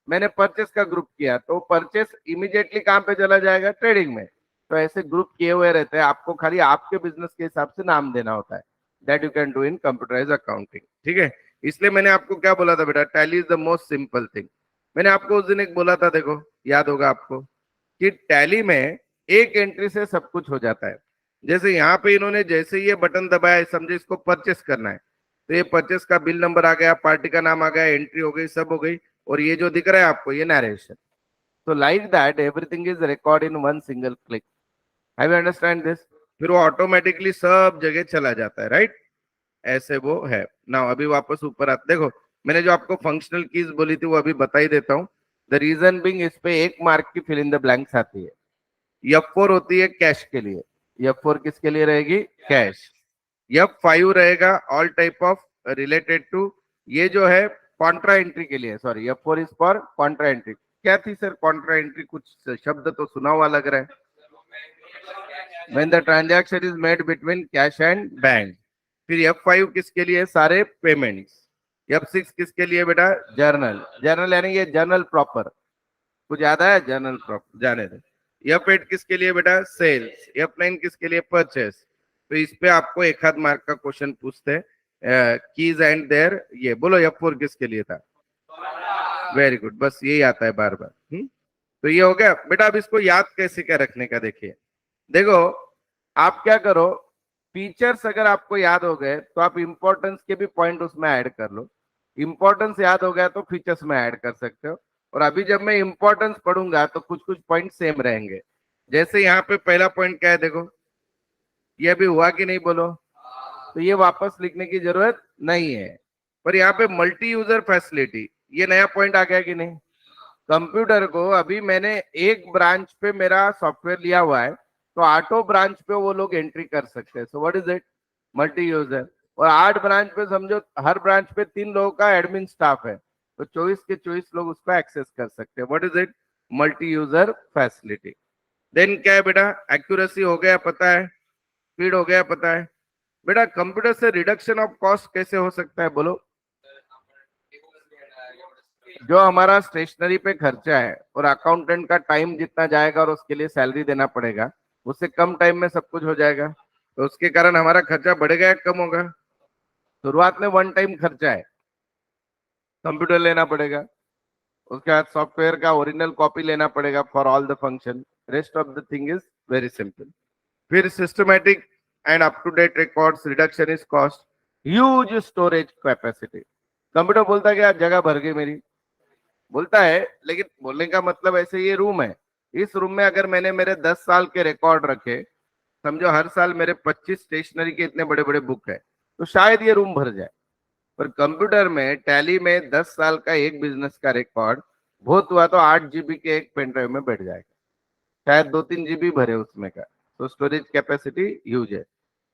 मैंने परचेस का ग्रुप किया तो परचेस इमीडिएटली कहां पे चला जाएगा? ट्रेडिंग में। तो ऐसे ग्रुप किए हुए रहते हैं, आपको खाली आपके बिजनेस के हिसाब से नाम देना होता है। That you can do in computerise accounting, ठीक है? इसलिए मैंने आपको क्या बोला था बेटा, Tally is the most simple thing. मैंने आपको उस दिन एक बोला था, देखो याद होगा आपको, कि टैली में एक एंट्री से सब कुछ हो जाता है। जैसे यहाँ पे इन्होंने जैसे ये बटन दबाया, समझे इसको परचेस करना है, तो ये परचेस का बिल नंबर आ गया, पार्टी का नाम आ गया, एंट्री हो गई, सब हो गई, और ये जो दिख रहा है आपको ये नरेशन। तो like that everything is record in one single click. Have you understand this? फिर वो ऑटोमेटिकली सब जगह चला जाता है, राइट? ऐसे वो है ना। अभी वापस ऊपर आते, देखो मैंने जो आपको फंक्शनल कीज बोली थी वो अभी बता ही देता हूँ। द रीजन बिंग, इस पे 1 मार्क की फिल इन द ब्लैंक्स आती है। F4 होती है कैश के लिए, F4 किसके लिए रहेगी, कैश। F5 रहेगा all type of related to, ये जो है कॉन्ट्रा एंट्री के लिए, sorry F4 is for contra entry. क्या थी सर कॉन्ट्रा एंट्री, कुछ शब्द तो सुना हुआ लग रहा है। When the transaction is made between cash and bank. फिर F5 किसके लिए, सारे पेमेंट्स। F6 किसके लिए बेटा, जर्नल। जर्नल यानी ये जर्नल प्रॉपर, कुछ याद आया, जर्नल प्रॉपर जाने दे। F8 किसके लिए बेटा, सेल्स। F9 किसके लिए, परचेस। तो इस पे आपको 1 आध मार्क का क्वेश्चन पूछते हैं, कीज एंड देयर। ये बोलो F4 किसके लिए था, वेरी गुड, बस यही आता है बार बार। तो ये हो गया बेटा। अब इसको याद कैसे क्या रखने का देखिए, देखो आप क्या करो, फीचर्स अगर आपको याद हो गए तो आप इंपॉर्टेंस के भी पॉइंट उसमें ऐड कर लो। इंपॉर्टेंस याद हो गया तो फीचर्स में ऐड कर सकते हो। और अभी जब मैं इंपॉर्टेंस पढ़ूंगा तो कुछ कुछ पॉइंट सेम रहेंगे। जैसे यहाँ पे पहला पॉइंट क्या है, देखो ये अभी हुआ कि नहीं बोलो, तो ये वापस लिखने की जरूरत नहीं है। पर यहाँ पे मल्टी यूजर फैसिलिटी, ये नया पॉइंट आ गया कि नहीं। कंप्यूटर को अभी मैंने एक ब्रांच पे मेरा सॉफ्टवेयर लिया हुआ है, तो 8 ब्रांच पे वो लोग एंट्री कर सकते हैं। So what is it, multi user. और 8 ब्रांच पे समझो हर ब्रांच पे 3 लोगों का एडमिन स्टाफ है, तो 24 के 24 लोग उसको एक्सेस कर सकते हैं। What is it, multi user facility. Then क्या है बेटा, एक्यूरेसी हो गया पता है, स्पीड हो गया पता है। बेटा कंप्यूटर से रिडक्शन ऑफ कॉस्ट कैसे हो सकता है बोलो। जो हमारा स्टेशनरी पे खर्चा है और अकाउंटेंट का टाइम जितना जाएगा और उसके लिए सैलरी देना पड़ेगा, उससे कम टाइम में सब कुछ हो जाएगा, तो उसके कारण हमारा खर्चा बढ़ेगा या कम होगा। शुरुआत में 1 टाइम खर्चा है, कंप्यूटर लेना पड़ेगा, उसके बाद सॉफ्टवेयर का ओरिजिनल कॉपी लेना पड़ेगा for all the function. Rest of the thing is very simple. फिर systematic and up to date records, reduction is cost, huge storage capacity. Computer बोलता है कि यार जगह भर गई मेरी, बोलता है, लेकिन बोलने का मतलब ऐसे ये रूम है, इस रूम में अगर मैंने मेरे 10 साल के रिकॉर्ड रखे, समझो हर साल मेरे 25 स्टेशनरी के इतने बड़े बड़े बुक है, तो शायद ये रूम भर जाए। पर कंप्यूटर में, टैली में 10 साल का एक बिजनेस का रिकॉर्ड बहुत हुआ तो 8 GB के एक पेन ड्राइव में बैठ जाएगा, शायद 2-3 GB भरे उसमें का। तो स्टोरेज कैपेसिटी ह्यूज है।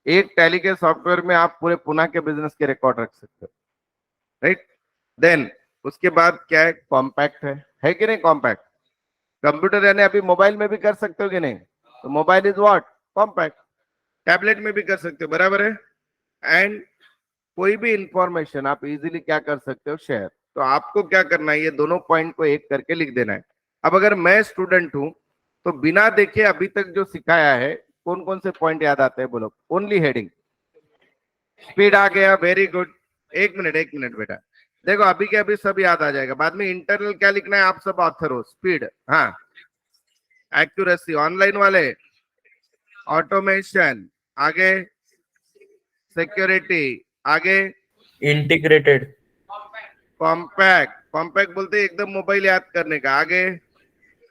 एक टैली के सॉफ्टवेयर में आप पूरे पुणे के बिजनेस के रिकॉर्ड रख सकते हो, राइट। देन उसके बाद क्या है, कॉम्पैक्ट है कि नहीं कॉम्पैक्ट। कंप्यूटर यानी अभी मोबाइल में भी कर सकते हो कि नहीं, तो mobile is what, compact. Tablet में भी कर सकते हो, बराबर है। एंड कोई भी इंफॉर्मेशन आप इजीली क्या कर सकते हो, शेयर। तो आपको क्या करना है, ये दोनों पॉइंट को एक करके लिख देना है। अब अगर मैं स्टूडेंट हूं तो बिना देखे अभी तक जो सिखाया है, कौन कौन से पॉइंट याद आते हैं बोलो। ओनली हेडिंग, स्पीड आ गया, वेरी गुड। एक मिनट बेटा, देखो अभी के अभी सब याद आ जाएगा, बाद में इंटरनल क्या लिखना है, आप सब ऑथर हो। स्पीड, हाँ। एक्यूरेसी, ऑनलाइन वाले ऑटोमेशन, आगे सिक्योरिटी, आगे इंटीग्रेटेड, कॉम्पैक्ट। कॉम्पैक्ट बोलते एकदम मोबाइल याद करने का, आगे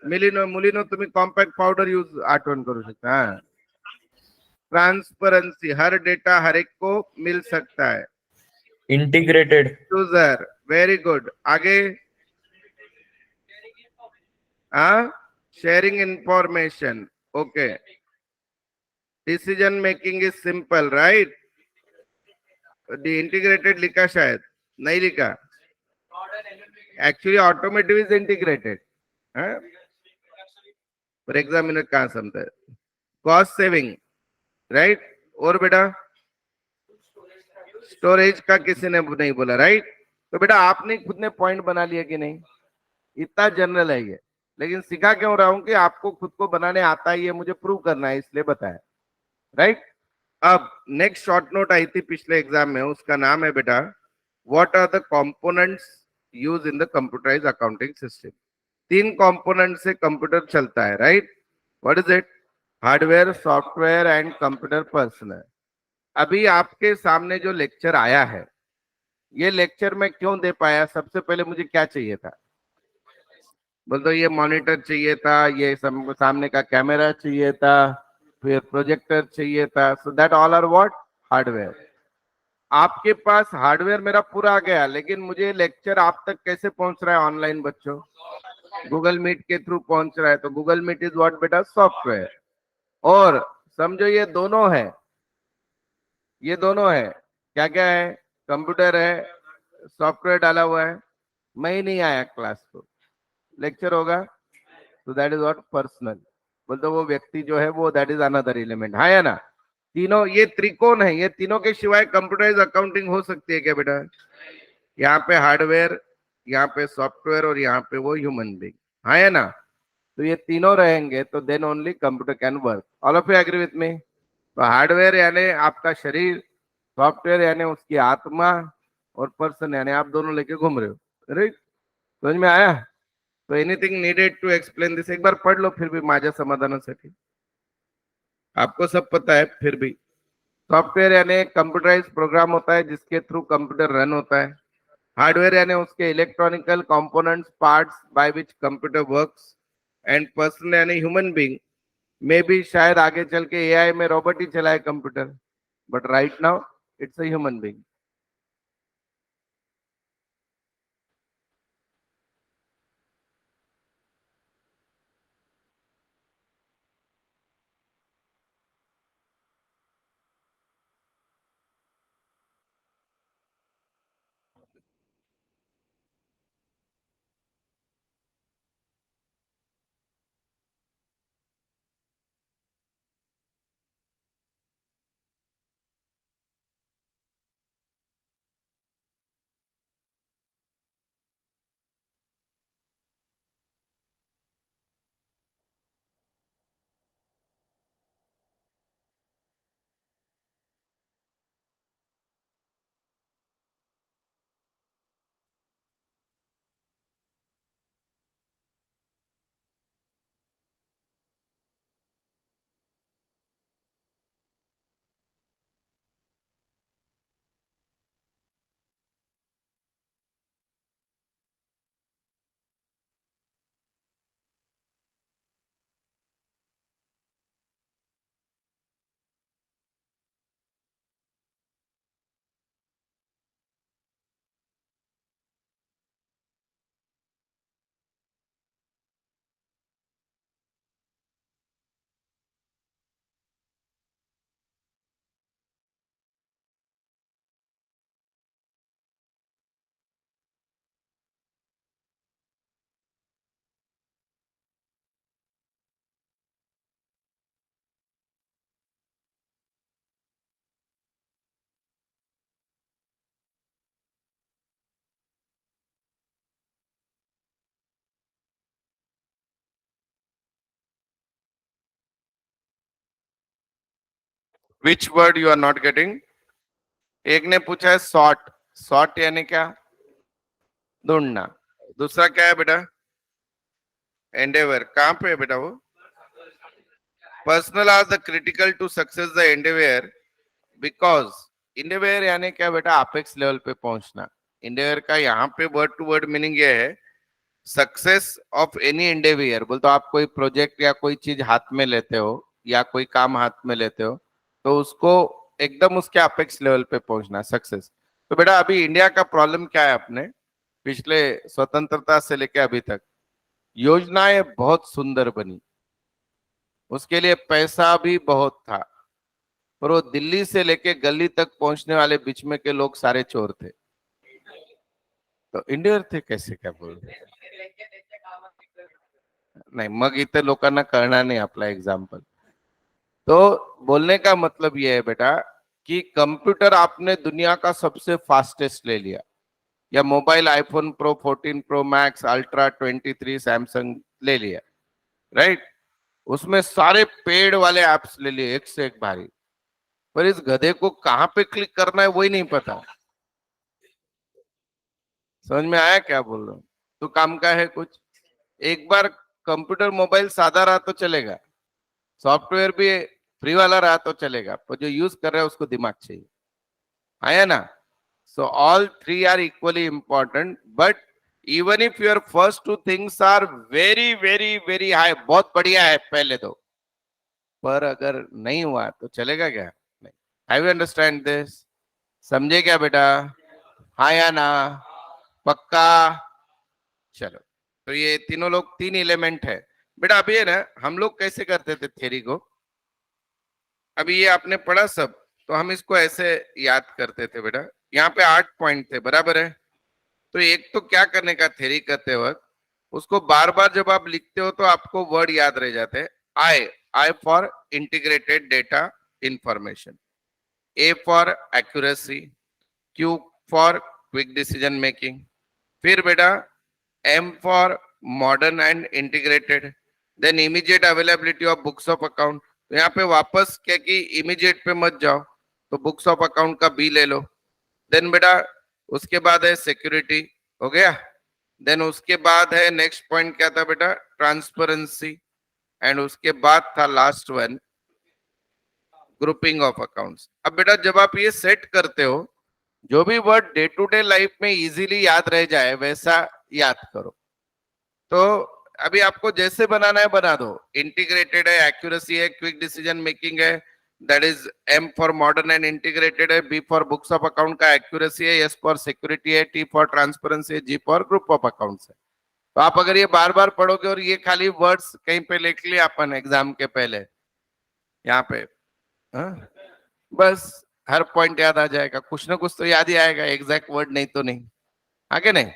मिलिनो मुलिनो तुम्हें कॉम्पैक्ट पाउडर यूज आठवण करू शकता। हाँ, ट्रांसपेरेंसी, हर डेटा हर एक को मिल सकता है। इंटीग्रेटेड, यूजर, वेरी गुड, आगे हाँ, sharing information, okay. Decision making is simple, right. Integrated लिखा शायद, नहीं लिखा, एक्चुअली ऑटोमेटिव इज इंटीग्रेटेड। पर एग्जामिनर कहाँ समझता है। Cost saving, right. और बेटा स्टोरेज का किसी ने नहीं बोला, राइट। तो बेटा आपने खुद ने पॉइंट बना लिया कि नहीं, इतना जनरल है ये। लेकिन सिखा क्यों रहा हूं कि आपको खुद को बनाने आता है, ये मुझे प्रूव करना है, इसलिए बताया, राइट। अब नेक्स्ट शॉर्ट नोट आई थी पिछले एग्जाम में, उसका नाम है बेटा, what are the components use in the computerise accounting system. 3 component से कंप्यूटर चलता है, right. What is it, hardware, software and computer personal. अभी आपके सामने जो लेक्चर आया है, ये लेक्चर मैं क्यों दे पाया, सबसे पहले मुझे क्या चाहिए था बोल दो। ये मॉनिटर चाहिए था, ये सामने का कैमरा चाहिए था, फिर प्रोजेक्टर चाहिए था। So that all are what, hardware. आपके पास हार्डवेयर मेरा पूरा आ गया, लेकिन मुझे लेक्चर आप तक कैसे पहुंच रहा है ऑनलाइन बच्चों? गूगल मीट के थ्रू पहुंच रहा है। तो गूगल मीट इज व्हाट बेटा? सॉफ्टवेयर। और समझो ये दोनों है, ये दोनों है। क्या क्या है? कंप्यूटर है, सॉफ्टवेयर डाला हुआ है। मैं ही नहीं आया क्लास को, लेक्चर होगा, तो दैट इज व्हाट? पर्सनल। बोलते वो व्यक्ति जो है वो दैट इज अनदर एलिमेंट। हाँ या ना? तीनों ये त्रिकोण है, ये तीनों के सिवाय कंप्यूटराइज अकाउंटिंग हो सकती है क्या बेटा? यहाँ पे हार्डवेयर, यहाँ पे सॉफ्टवेयर और यहाँ पे वो ह्यूमन बीइंग। हाँ या ना? तो ये तीनों रहेंगे तो then only computer can work. All of you agree with me? तो हार्डवेयर यानी आपका शरीर, सॉफ्टवेयर यानी उसकी आत्मा, और पर्सन यानी आप दोनों लेके घूम रहे हो। राइट? समझ में आया? तो anything needed to explain this? एक बार पढ़ लो फिर भी माझ्या समाधानासाठी। आपको सब पता है फिर भी। सॉफ्टवेयर यानी कंप्यूटराइज प्रोग्राम होता है जिसके थ्रू कंप्यूटर रन होता है। हार्डवेयर यानी उसके electronical components, parts by which computer works. And person यानी ह्यूमन बीइंग। मे भी शायद आगे चल के एआई में रोबोट ही चलाए computer, but right now it's a human being. Which word you are not getting? एक ने पूछा है सॉर्ट। सॉर्ट यानी क्या? ढूंढना। दूसरा क्या है बेटा? एंडेवर। कहाँ पे है बेटा वो? Personnel are the critical to success the endeavour, because endeavour यानी क्या बेटा? अपेक्स लेवल पे पहुंचना। इंडेवियर का यहाँ पे वर्ड टू वर्ड मीनिंग ये है, सक्सेस ऑफ एनी इंडेवियर। बोल तो आप कोई प्रोजेक्ट या कोई चीज हाथ में लेते हो या कोई काम हाथ में लेते हो, तो उसको एकदम उसके अपेक्स लेवल पे पहुंचना, सक्सेस। तो बेटा अभी इंडिया का प्रॉब्लम क्या है? अपने पिछले स्वतंत्रता से लेके अभी तक योजनाएं बहुत सुंदर बनी, उसके लिए पैसा भी बहुत था, पर वो दिल्ली से लेके गली तक पहुंचने वाले बीच में के लोग सारे चोर थे। तो इंडियर थे कैसे? क्या बोल रहे? नाही, मग इथे लोकांना कळणार नाही आपला एग्जाम्पल। तो बोलने का मतलब ये है बेटा कि कंप्यूटर आपने दुनिया का सबसे फास्टेस्ट ले लिया, या mobile iPhone pro 14 pro max ultra 23 Samsung ले लिया, राइट? उसमें सारे पेड वाले एप्स ले लिए एक से एक भारी, पर इस गधे को कहाँ पे क्लिक करना है वही नहीं पता। समझ में आया क्या बोल रहा हूँ? तो काम का है कुछ। एक बार कंप्यूटर मोबाइल सादा रहा तो चलेगा, सॉफ्टवेयर भी फ्री वाला रहा तो चलेगा, पर जो यूज कर रहा है उसको दिमाग चाहिए। आया ना? So all three are equally important, but even if your first two things are very very very high, बहुत बढ़िया है पहले तो, पर अगर नहीं हुआ तो चलेगा क्या? नहीं। Have you understand this? समझे क्या बेटा? हाँ या ना? पक्का? चलो, तो ये तीनों लोग, तीन एलिमेंट है बेटा। अभी है ना, हम लोग कैसे करते थे थ्योरी को, अभी ये आपने पढ़ा सब, तो हम इसको ऐसे याद करते थे बेटा। यहाँ पे 8 पॉइंट थे, बराबर है? तो एक तो क्या करने का थ्योरी करते वक्त, उसको बार बार जब आप लिखते हो तो आपको वर्ड याद रह जाते हैं। I, I for integrated data information, A for accuracy, Q for quick decision making, फिर बेटा M for modern and integrated, then immediate availability of books of account. तो यहाँ पे वापस क्या कि इमीडिएट पे मत जाओ, तो बुक्स ऑफ अकाउंट का बी ले लो। देन बेटा उसके बाद है सिक्योरिटी, हो गया। देन उसके बाद है नेक्स्ट पॉइंट क्या था बेटा, ट्रांसपेरेंसी, एंड उसके बाद था last one, grouping of accounts. अब बेटा जब आप ये सेट करते हो, जो भी word day to day life में इजीली याद रह जाए वैसा याद करो। तो अभी आपको जैसे बनाना है बना दो। इंटीग्रेटेड है, एक्यूरेसी है, क्विक डिसीजन मेकिंग है, that is M for modern and integrated है, B for books of account का एक्यूरेसी है, एस फॉर सिक्योरिटी है, टी फॉर ट्रांसपेरेंसी है, G for group of accounts है। तो आप अगर ये बार बार पढ़ोगे और ये खाली वर्ड्स कहीं पे लिख लिया अपन एग्जाम के पहले यहाँ पे, हाँ? बस हर पॉइंट याद आ जाएगा, कुछ ना कुछ तो याद ही आएगा, एग्जैक्ट वर्ड नहीं तो नहीं, आगे नहीं।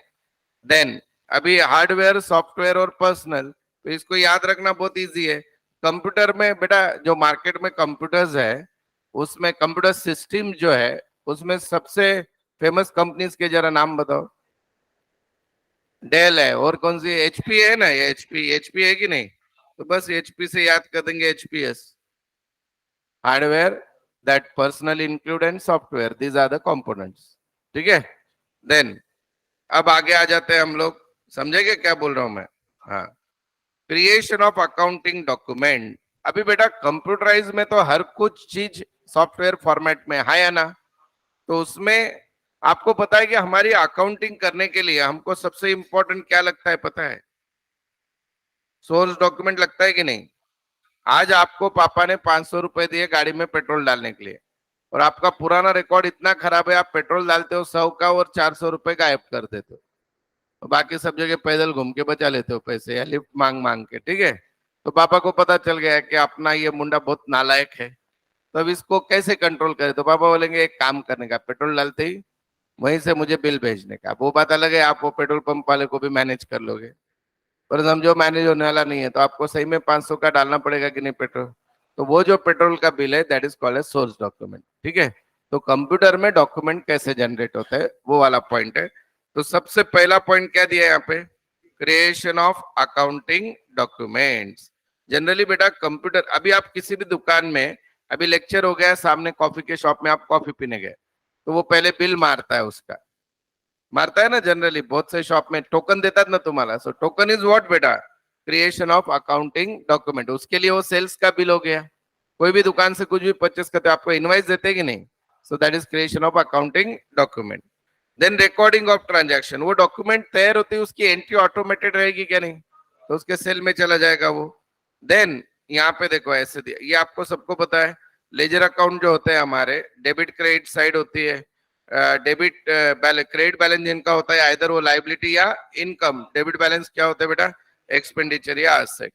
देन अभी हार्डवेयर, सॉफ्टवेयर और पर्सनल, तो इसको याद रखना बहुत इजी है। कंप्यूटर में बेटा जो मार्केट में कंप्यूटर्स है, उसमें कंप्यूटर सिस्टम जो है, उसमें सबसे फेमस कंपनीज के जरा नाम बताओ। डेल है, और कौन सी? एचपी है ना, ये एचपी, एचपी है कि नहीं? तो बस एचपी से याद कर देंगे, HPS. Hardware, that personal include and software, these are the components, ठीक है। देन अब आगे आ जाते हैं हम लोग, समझेंगे क्या बोल रहा हूं मैं? हाँ, क्रिएशन ऑफ अकाउंटिंग डॉक्यूमेंट। अभी बेटा कंप्यूटराइज में तो हर कुछ चीज सॉफ्टवेयर फॉर्मेट में है या ना? तो उसमें आपको पता है कि हमारी अकाउंटिंग करने के लिए हमको सबसे इंपॉर्टेंट क्या लगता है पता है? सोर्स डॉक्यूमेंट लगता है कि नहीं? आज आपको पापा ने 500 रुपए दिए गाड़ी में पेट्रोल डालने के लिए, और आपका पुराना रिकॉर्ड इतना खराब है, आप पेट्रोल डालते हो 100 का और 400 रुपए गायब कर देते हो, तो बाकी सब जगह पैदल घूम के बचा लेते हो पैसे, या लिफ्ट मांग मांग के, ठीक है। तो पापा को पता चल गया कि अपना ये मुंडा बहुत नालायक है, तो अब इसको कैसे कंट्रोल करे? तो पापा बोलेंगे एक काम करने का, पेट्रोल डालते ही वहीं से मुझे बिल भेजने का। वो बात अलग है, आप वो पेट्रोल पंप वाले को भी मैनेज कर लोगे, पर समझो मैनेज होने वाला नहीं है, तो आपको सही में 500 का डालना पड़ेगा कि नहीं पेट्रोल। तो वो जो पेट्रोल का बिल है, that is called as source document, ठीक है। तो कंप्यूटर में डॉक्यूमेंट कैसे जनरेट होता है, वो वाला पॉइंट है। तो सबसे पहला पॉइंट क्या दिया है यहाँ पे? Creation of accounting documents. Generally बेटा कंप्यूटर, अभी आप किसी भी दुकान में, अभी लेक्चर हो गया सामने कॉफी के शॉप में, आप कॉफी पीने गए, तो वो पहले बिल मारता है, उसका मारता है ना, जनरली बहुत से शॉप में टोकन देतात ना तुम्हाला। सो टोकन इज व्हाट बेटा? Creation of accounting document. उसके लिए वो सेल्स का बिल हो गया। कोई भी दुकान से कुछ भी परचेस करते हो, आपको इनवाइस देते हैं कि नहीं? So that is creation of accounting document. Then recording of transaction, वो डॉक्यूमेंट तैयार होती है, उसकी एंट्री ऑटोमेटेड रहेगी क्या नहीं? तो उसके सेल में चला जाएगा वो। देन यहाँ पे देखो ऐसे दिया, ये आपको सबको पता है। लेजर अकाउंट जो होते हैं हमारे, डेबिट क्रेडिट साइड होती है। डेबिट क्रेडिट बैलेंस जिनका होता है, आइदर वो लाइबिलिटी या इनकम। डेबिट बैलेंस क्या होता है बेटा? एक्सपेंडिचर या एसेट।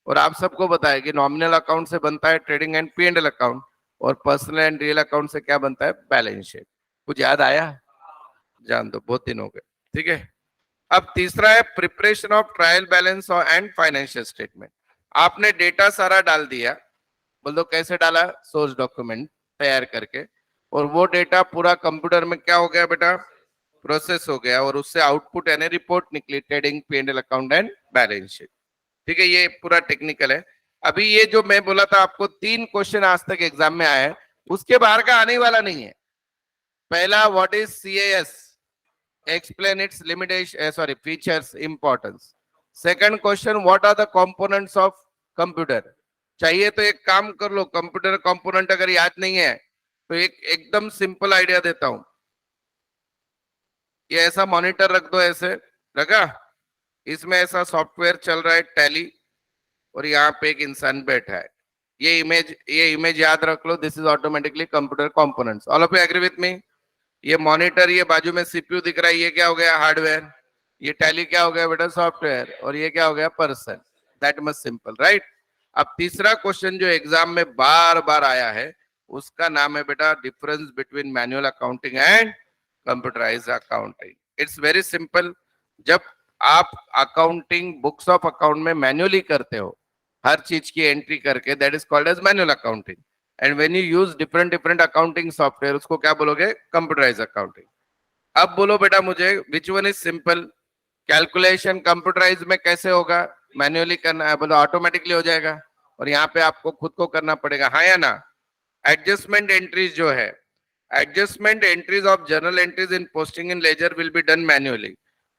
और आप सबको पता है कि नॉमिनल अकाउंट से बनता है ट्रेडिंग एंड पी&एल अकाउंट, और पर्सनल एंड रियल अकाउंट से क्या बनता है? Balance sheet. कुछ याद आया? जान दो, बहुत दिन हो गए, ठीक है। अब तीसरा है preparation of trial balance and financial statement. आपने डेटा सारा डाल दिया, बोल दो कैसे डाला? सोर्स डॉक्यूमेंट तैयार करके, और वो डेटा पूरा कंप्यूटर में क्या हो गया बेटा? प्रोसेस हो गया, और उससे आउटपुट यानी रिपोर्ट निकली, trading, P and L account and balance sheet, ठीक है। ये पूरा टेक्निकल है। अभी ये जो मैं बोला था आपको, 3 क्वेश्चन आज तक एग्जाम में आए हैं, उसके बाहर का आने वाला नहीं है। पहला, what is CAS, explain its limitation, sorry, features, importance. Second question, what are the components of computer? चाहिए तो एक काम कर लो, कंप्यूटर कंपोनेंट अगर याद नहीं है तो एक एकदम सिंपल आइडिया देता हूं। ये ऐसा मॉनिटर रख दो, ऐसे रखा, इसमें ऐसा सॉफ्टवेयर चल रहा है टैली, और यहाँ पे एक इंसान बैठा है। ये इमेज याद रख लो, this is automatically computer components. All of you agree with me? ये मॉनिटर, ये बाजू में सीपीयू दिख रहा है, ये क्या हो गया? हार्डवेयर। ये टैली क्या हो गया बेटा? सॉफ्टवेयर। और ये क्या हो गया? Person. That much simple, right? अब तीसरा क्वेश्चन जो एग्जाम में बार बार आया है, उसका नाम है बेटा difference between manual accounting and computerised accounting. It's very simple. जब आप अकाउंटिंग बुक्स ऑफ अकाउंट में मैन्युअली करते हो, हर चीज की एंट्री करके, that is called as manual accounting. And when you use different different accounting software, उसको क्या बोलोगे? Computerised accounting. अब बोलो बेटा मुझे, which one is simple? Calculation computerise में कैसे होगा? मैन्युअली करना है, बोलो ऑटोमेटिकली हो जाएगा, और यहाँ पे आपको खुद को करना पड़ेगा, हाँ या ना? एडजस्टमेंट एंट्रीज जो है, adjustment entries of journal entries in posting in ledger will be done manually.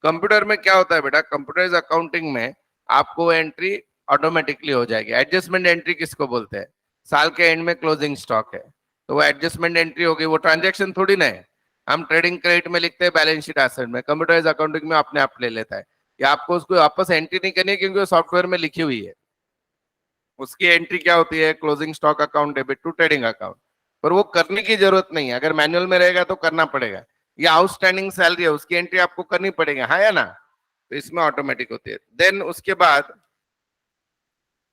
Computer में क्या होता है बेटा? कंप्यूटराइज अकाउंटिंग में आपको एंट्री ऑटोमेटिकली हो जाएगी। एडजस्टमेंट एंट्री किसको बोलते हैं? साल के एंड में क्लोजिंग स्टॉक है तो वो एडजस्टमेंट एंट्री होगी, वो ट्रांजेक्शन थोड़ी ना है। हम ट्रेडिंग क्रेडिट में लिखते हैं, बैलेंस शीट एसेट में। कंप्यूटराइज अकाउंटिंग में अपने आप ले लेता है, या आपको उसको वापस एंट्री नहीं करनी है क्योंकि वो सॉफ्टवेयर में लिखी हुई है। उसकी एंट्री क्या होती है? Closing stock account, debit to trading account. पर वो करने की जरूरत नहीं है, अगर मैनुअल में रहेगा तो करना पड़ेगा। या आउटस्टैंडिंग सैलरी है, उसकी एंट्री आपको करनी पड़ेगी, हाँ या ना? तो इसमें ऑटोमेटिक होती है। देन उसके बाद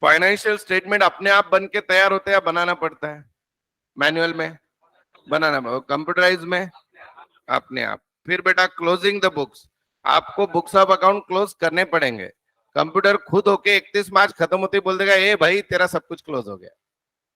फाइनेंशियल स्टेटमेंट अपने आप बन के तैयार होते हैं या बनाना पड़ता है? मैनुअल में बनाना, कंप्यूटराइज में अपने आप। फिर बेटा क्लोजिंग द बुक्स, आपको बुक्स ऑफ अकाउंट क्लोज करने पड़ेंगे। कंप्यूटर खुद होके 31 मार्च खत्म होते ही बोल देगा ए भाई तेरा सब कुछ क्लोज हो गया,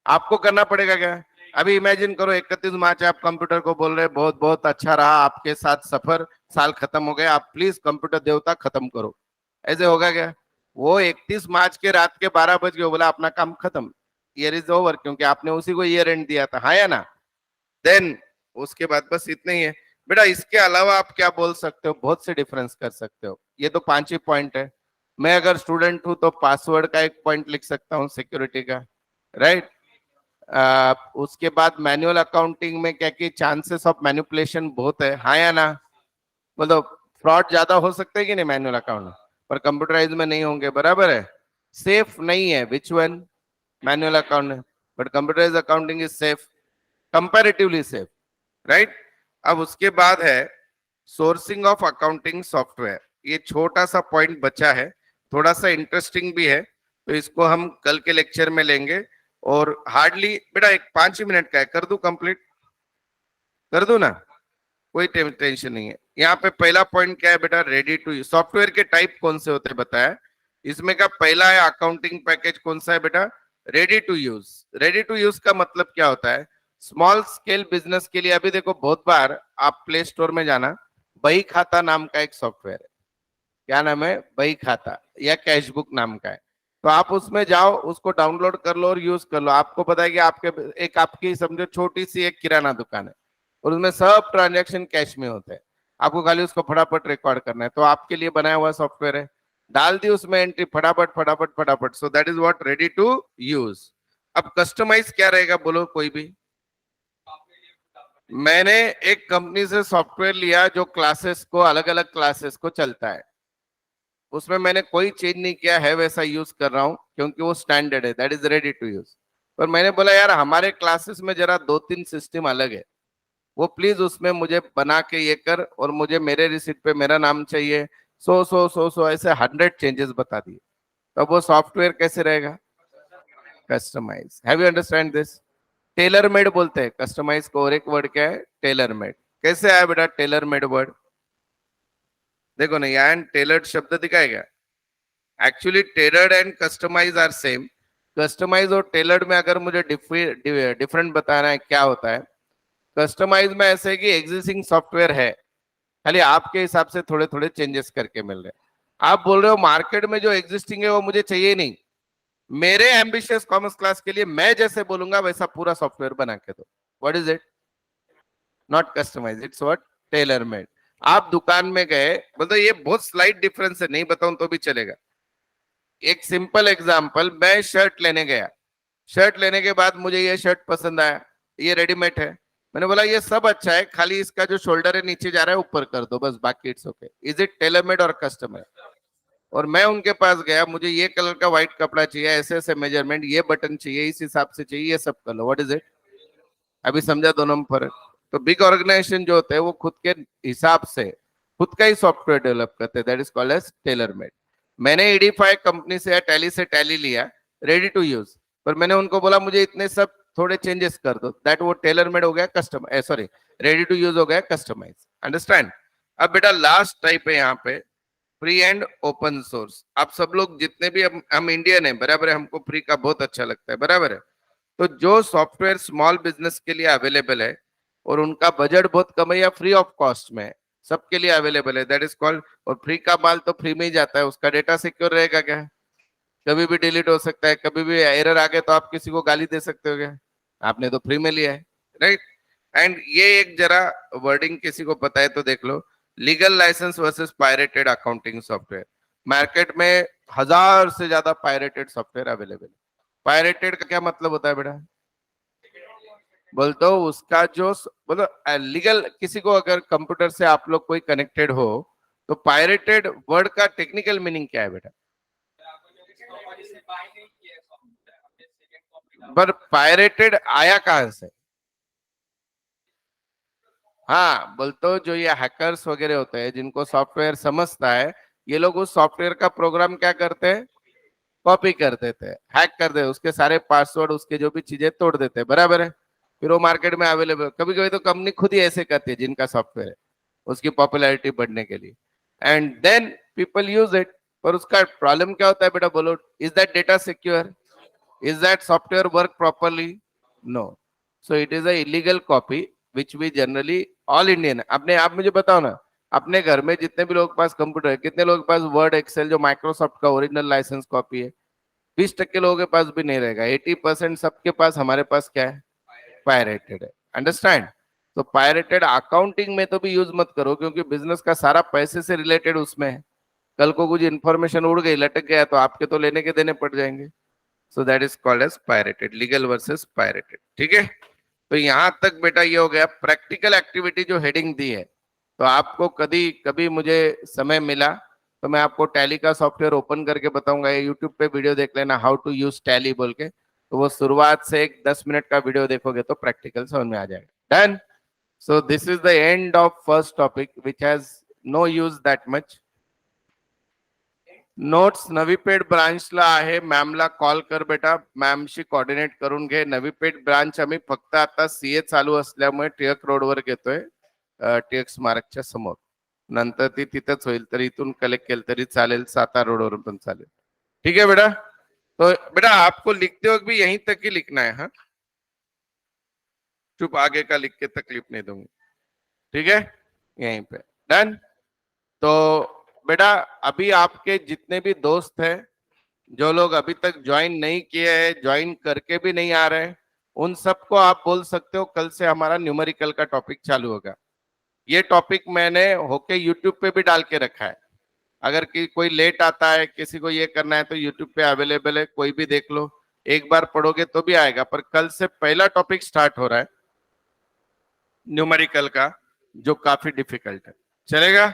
आपको करना पड़ेगा क्या? अभी इमेजिन करो 31 मार्च आप कंप्यूटर को बोल रहे बहुत बहुत अच्छा रहा आपके साथ सफर, साल खत्म हो गया, आप प्लीज कंप्यूटर देवता खत्म करो। ऐसे होगा क्या? वो 31 मार्च के रात के 12 बज गए, बोला अपना काम खत्म, ईयर इज ओवर, क्योंकि आपने उसी को ईयर एंड दिया था, हाँ या ना? देन उसके बाद बस इतना ही है बेटा। इसके अलावा आप क्या बोल सकते हो? बहुत से डिफरेंस कर सकते हो। ये तो 5 ही पॉइंट है। मैं अगर स्टूडेंट हूं तो पासवर्ड का एक पॉइंट लिख सकता हूँ, सिक्योरिटी का, राइट? उसके बाद मैनुअल अकाउंटिंग में क्या कि चांसेस ऑफ मैनिपुलेशन बहुत है, हाँ या ना? मतलब फ्रॉड ज्यादा हो सकते हैं कि नहीं मैनुअल अकाउंट में, पर कंप्यूटराइज में नहीं होंगे, बराबर है? सेफ नहीं है, विच वन? मैनुअल अकाउंट है, but computerise accounting is safe, comparatively safe, right? अब उसके बाद है सोर्सिंग ऑफ अकाउंटिंग सॉफ्टवेयर। ये छोटा सा पॉइंट बचा है, थोड़ा सा इंटरेस्टिंग भी है, तो इसको हम कल के लेक्चर में लेंगे। और हार्डली बेटा एक 5 ही मिनट का है, कर दूं कंप्लीट? कर दूं ना? कोई टेंशन नहीं है। यहाँ पे पहला पॉइंट क्या है बेटा? रेडी टू यूज सॉफ्टवेयर के टाइप कौन से होते हैं बताया। इसमें का पहला है अकाउंटिंग पैकेज, कौन सा है बेटा? Ready to use. Ready to use का मतलब क्या होता है? स्मॉल स्केल बिजनेस के लिए, अभी देखो बहुत बार आप प्ले स्टोर में जाना, बही खाता नाम का एक सॉफ्टवेयर है, क्या नाम है? बही खाता, या कैश बुक नाम का है। तो आप उसमें जाओ, उसको डाउनलोड कर लो और यूज कर लो। आपको पता है कि आपके एक आपकी समझो छोटी सी एक किराना दुकान है और उसमें सब ट्रांजैक्शन कैश में होते हैं, आपको खाली उसको फटाफट रिकॉर्ड करना है, तो आपके लिए बनाया हुआ सॉफ्टवेयर है। डाल दी उसमें एंट्री, फटाफट फटाफट फटाफट, so that is what ready to use. अब कस्टमाइज क्या रहेगा बोलो कोई भी? मैंने एक कंपनी से सॉफ्टवेयर लिया जो क्लासेस को, अलग अलग क्लासेस को चलता है, उसमें मैंने कोई चेंज नहीं किया है, वैसा यूज कर रहा हूं क्योंकि वो स्टैंडर्ड है, that is ready to use. पर मैंने बोला यार हमारे क्लासेस में जरा 2-3 सिस्टम अलग है, वो प्लीज उसमें मुझे बना के ये कर, और मुझे मेरे रिसिप्ट पे मेरा नाम चाहिए, सो ऐसे 100 चेंजेस बता दिए। तब वो सॉफ्टवेयर कैसे रहेगा? Customise. Have you understand this? Tailor made बोलते हैं कस्टमाइज को, और एक वर्ड क्या है? Tailor made. कैसे आया बेटा टेलर मेड वर्ड? देखो ना, यहाँ टेलर्ड शब्द दिखाएगा। Actually tailored and customise are same. Customise और टेलर्ड में अगर मुझे डिफरेंट बताना है क्या होता है, कस्टमाइज में ऐसे कि एग्जिस्टिंग सॉफ्टवेयर है, खाली आपके हिसाब से थोड़े थोड़े चेंजेस करके मिल रहे हैं। आप बोल रहे हो मार्केट में जो एग्जिस्टिंग है वो मुझे चाहिए नहीं, मेरे एम्बिशियस कॉमर्स क्लास के लिए मैं जैसे बोलूंगा वैसा पूरा सॉफ्टवेयर बना के दो। What is it? Not customise, it's what? Tailor made. आप दुकान में गए, बोलते ये बहुत स्लाइट डिफरेंस है, नहीं बताऊं तो भी चलेगा। एक सिंपल एग्जांपल, मैं शर्ट लेने गया, शर्ट लेने के बाद मुझे ये शर्ट पसंद आया, ये रेडीमेड है, मैंने बोला ये सब अच्छा है, खाली इसका जो शोल्डर है नीचे जा रहा है ऊपर कर दो बस, बाकी it's okay. Is it tailor made और कस्टमर? और मैं उनके पास गया, मुझे ये कलर का व्हाइट कपड़ा चाहिए, ऐसे ऐसे मेजरमेंट, ये बटन चाहिए, इस हिसाब से चाहिए, ये सब कर लो, व्हाट इज इट? अभी समझा दोनों में फर्क? तो बिग ऑर्गेनाइजेशन जो होते हैं वो खुद के हिसाब से खुद का ही सॉफ्टवेयर डेवलप करते हैं, that is called as tailor made. मैंने एडीफाई कंपनी से या टैली से टैली लिया रेडी टू यूज, पर मैंने उनको बोला मुझे इतने सब थोड़े चेंजेस कर दो, दैट वो टेलर मेड हो गया custom, sorry ready to use हो गया कस्टमाइज। अंडरस्टैंड? अब बेटा लास्ट टाइप है यहाँ पे फ्री एंड ओपन सोर्स। आप सब लोग जितने भी हम इंडियन है, बराबर है, हमको फ्री का बहुत अच्छा लगता है, बराबर है। तो जो सॉफ्टवेयर स्मॉल बिजनेस के लिए अवेलेबल है और उनका बजट बहुत कम है या फ्री ऑफ कॉस्ट में है, सबके लिए अवेलेबल है, दैट इज कॉल्ड। और फ्री का माल तो फ्री में ही जाता है, उसका डेटा सिक्योर रहेगा क्या? कभी भी डिलीट हो सकता है, कभी भी एरर आ गया तो आप किसी को गाली दे सकते हो क्या? आपने तो फ्री में लिया है, राइट? एंड ये एक जरा वर्डिंग किसी को पता है तो देख लो, legal licence versus pirated accounting software. Market में 1000 से ज्यादा पायरेटेड सॉफ्टवेयर अवेलेबल है। पायरेटेड का क्या मतलब होता है बेटा? बोलते हो उसका जो बोलो लीगल, किसी को अगर कंप्यूटर से आप लोग कोई कनेक्टेड हो तो पायरेटेड वर्ड का टेक्निकल मीनिंग क्या है बेटा? पर पायरेटेड आया कहां से? हाँ, बोलते हो जो ये हैकर्स वगैरह होते हैं जिनको सॉफ्टवेयर समझता है, ये लोग उस सॉफ्टवेयर का प्रोग्राम क्या करते हैं? कॉपी कर देते हैं, हैक कर देते हैं, उसके सारे पासवर्ड, उसके जो भी चीजें तोड़ देते हैं, बराबर है। फिर वो मार्केट में अवेलेबल, कभी कभी तो कंपनी खुद ही ऐसे करती है जिनका सॉफ्टवेयर है, उसकी पॉपुलैरिटी बढ़ने के लिए, and then people use it. पर उसका प्रॉब्लम क्या होता है बेटा बोलो? Is that data secure? Is that software work properly? No. So it is a illegal copy which we generally all Indian. अपने आप मुझे बताओ ना, अपने घर में जितने भी लोग के पास कंप्यूटर है, कितने लोगों के पास वर्ड एक्सेल जो माइक्रोसॉफ्ट का ओरिजिनल लाइसेंस कॉपी है? 20% लोगों के पास भी नहीं रहेगा, 80% सबके पास। हमारे पास क्या है? पायरेटेड है। अंडरस्टैंड? तो पायरेटेड अकाउंटिंग में तो भी यूज मत करो, क्योंकि बिजनेस का सारा पैसे से रिलेटेड उसमें है। कल को कुछ इन्फॉर्मेशन उड़ गई, लटक गया, तो आपके तो लेने के देने पड़ जाएंगे। So that is called as pirated, legal versus pirated. ठीक है? तो यहां तक बेटा ये हो गया प्रैक्टिकल एक्टिविटी जो हेडिंग दी है। तो आपको कभी कभी मुझे समय मिला तो मैं आपको टैली का सॉफ्टवेयर ओपन करके बताऊंगा। ये यूट्यूब पे वीडियो देख लेना, हाउ टू यूज टैली बोल के। तो वो शुरुआत से एक 10 मिनट का वीडियो देखोगे तो प्रैक्टिकल समझ में आ जाएगा। Done? So this is the end of first topic which has no use that much. Notes Navi Peth ब्रांचला आहे, मॅमला कॉल कर बेटा, मॅमशी कोऑर्डिनेट करून घे। नवी पेठ ब्रांच आम्ही फक्त आता सीए चालू असल्यामुळे टिळक रोडवर घेतोय, टिळक स्मारकच्या समोर। नंतर ती तिथंच होईल, तर इथून कलेक्ट केलं तरी चालेल, सातारा रोडवर पण चालेल। ठीक है बेटा? तो बेटा आपको लिखते वक्त भी यहीं तक ही लिखना है, हाँ? चुप आगे का लिख के तकलीफ नहीं दूंगी, ठीक है? यहीं पे। डन? तो बेटा अभी आपके जितने भी दोस्त हैं, जो लोग अभी तक ज्वाइन नहीं किए हैं, ज्वाइन करके भी नहीं आ रहे, उन सबको आप बोल सकते हो कल से हमारा न्यूमेरिकल का टॉपिक चालू होगा। ये टॉपिक मैंने होके यूट्यूब पे भी डाल के रखा है। अगर कोई लेट आता है, किसी को ये करना है, तो यूट्यूब पे अवेलेबल है, कोई भी देख लो। एक बार पढ़ोगे तो भी आएगा। पर कल से पहला टॉपिक स्टार्ट हो रहा है न्यूमेरिकल का, जो काफी डिफिकल्ट है। चलेगा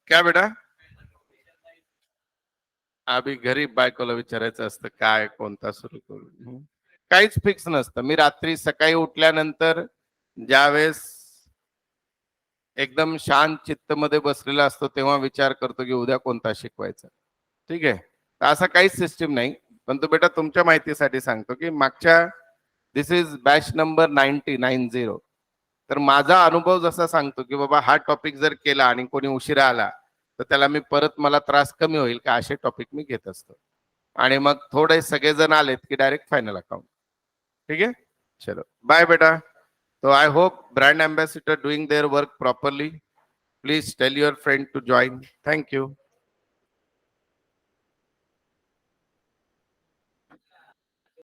क्या बेटा? अभी घरी बायकोला विचारायचं असतं काय कोणता सुरू करू, काहीच फिक्स नसतं। मी रात्री सकाळी उठल्यानंतर ज्यावेळेस एकदम शांत चित्त मध्ये बसलेला असतो तेव्हा विचार करतो की उद्या कोणता शिकवायचा। ठीक आहे? तर असं काहीच सिस्टीम नाही। पण तो बेटा तुमच्या माहितीसाठी सांगतो की मागच्या दिस इज बॅच नंबर 90 तर माझा अनुभव जसा सांगतो की बाबा हा टॉपिक जर केला आणि कोणी उशिरा आला तर त्याला मी परत, मला त्रास कमी होईल का असे टॉपिक मी घेत असतो। आणि मग थोडे सगळेजण आलेत की डायरेक्ट फायनल अकाउंट। ठीक है? चलो बाय बेटा। तो I hope brand ambassador doing their work properly. Please tell your friend to join. Thank you.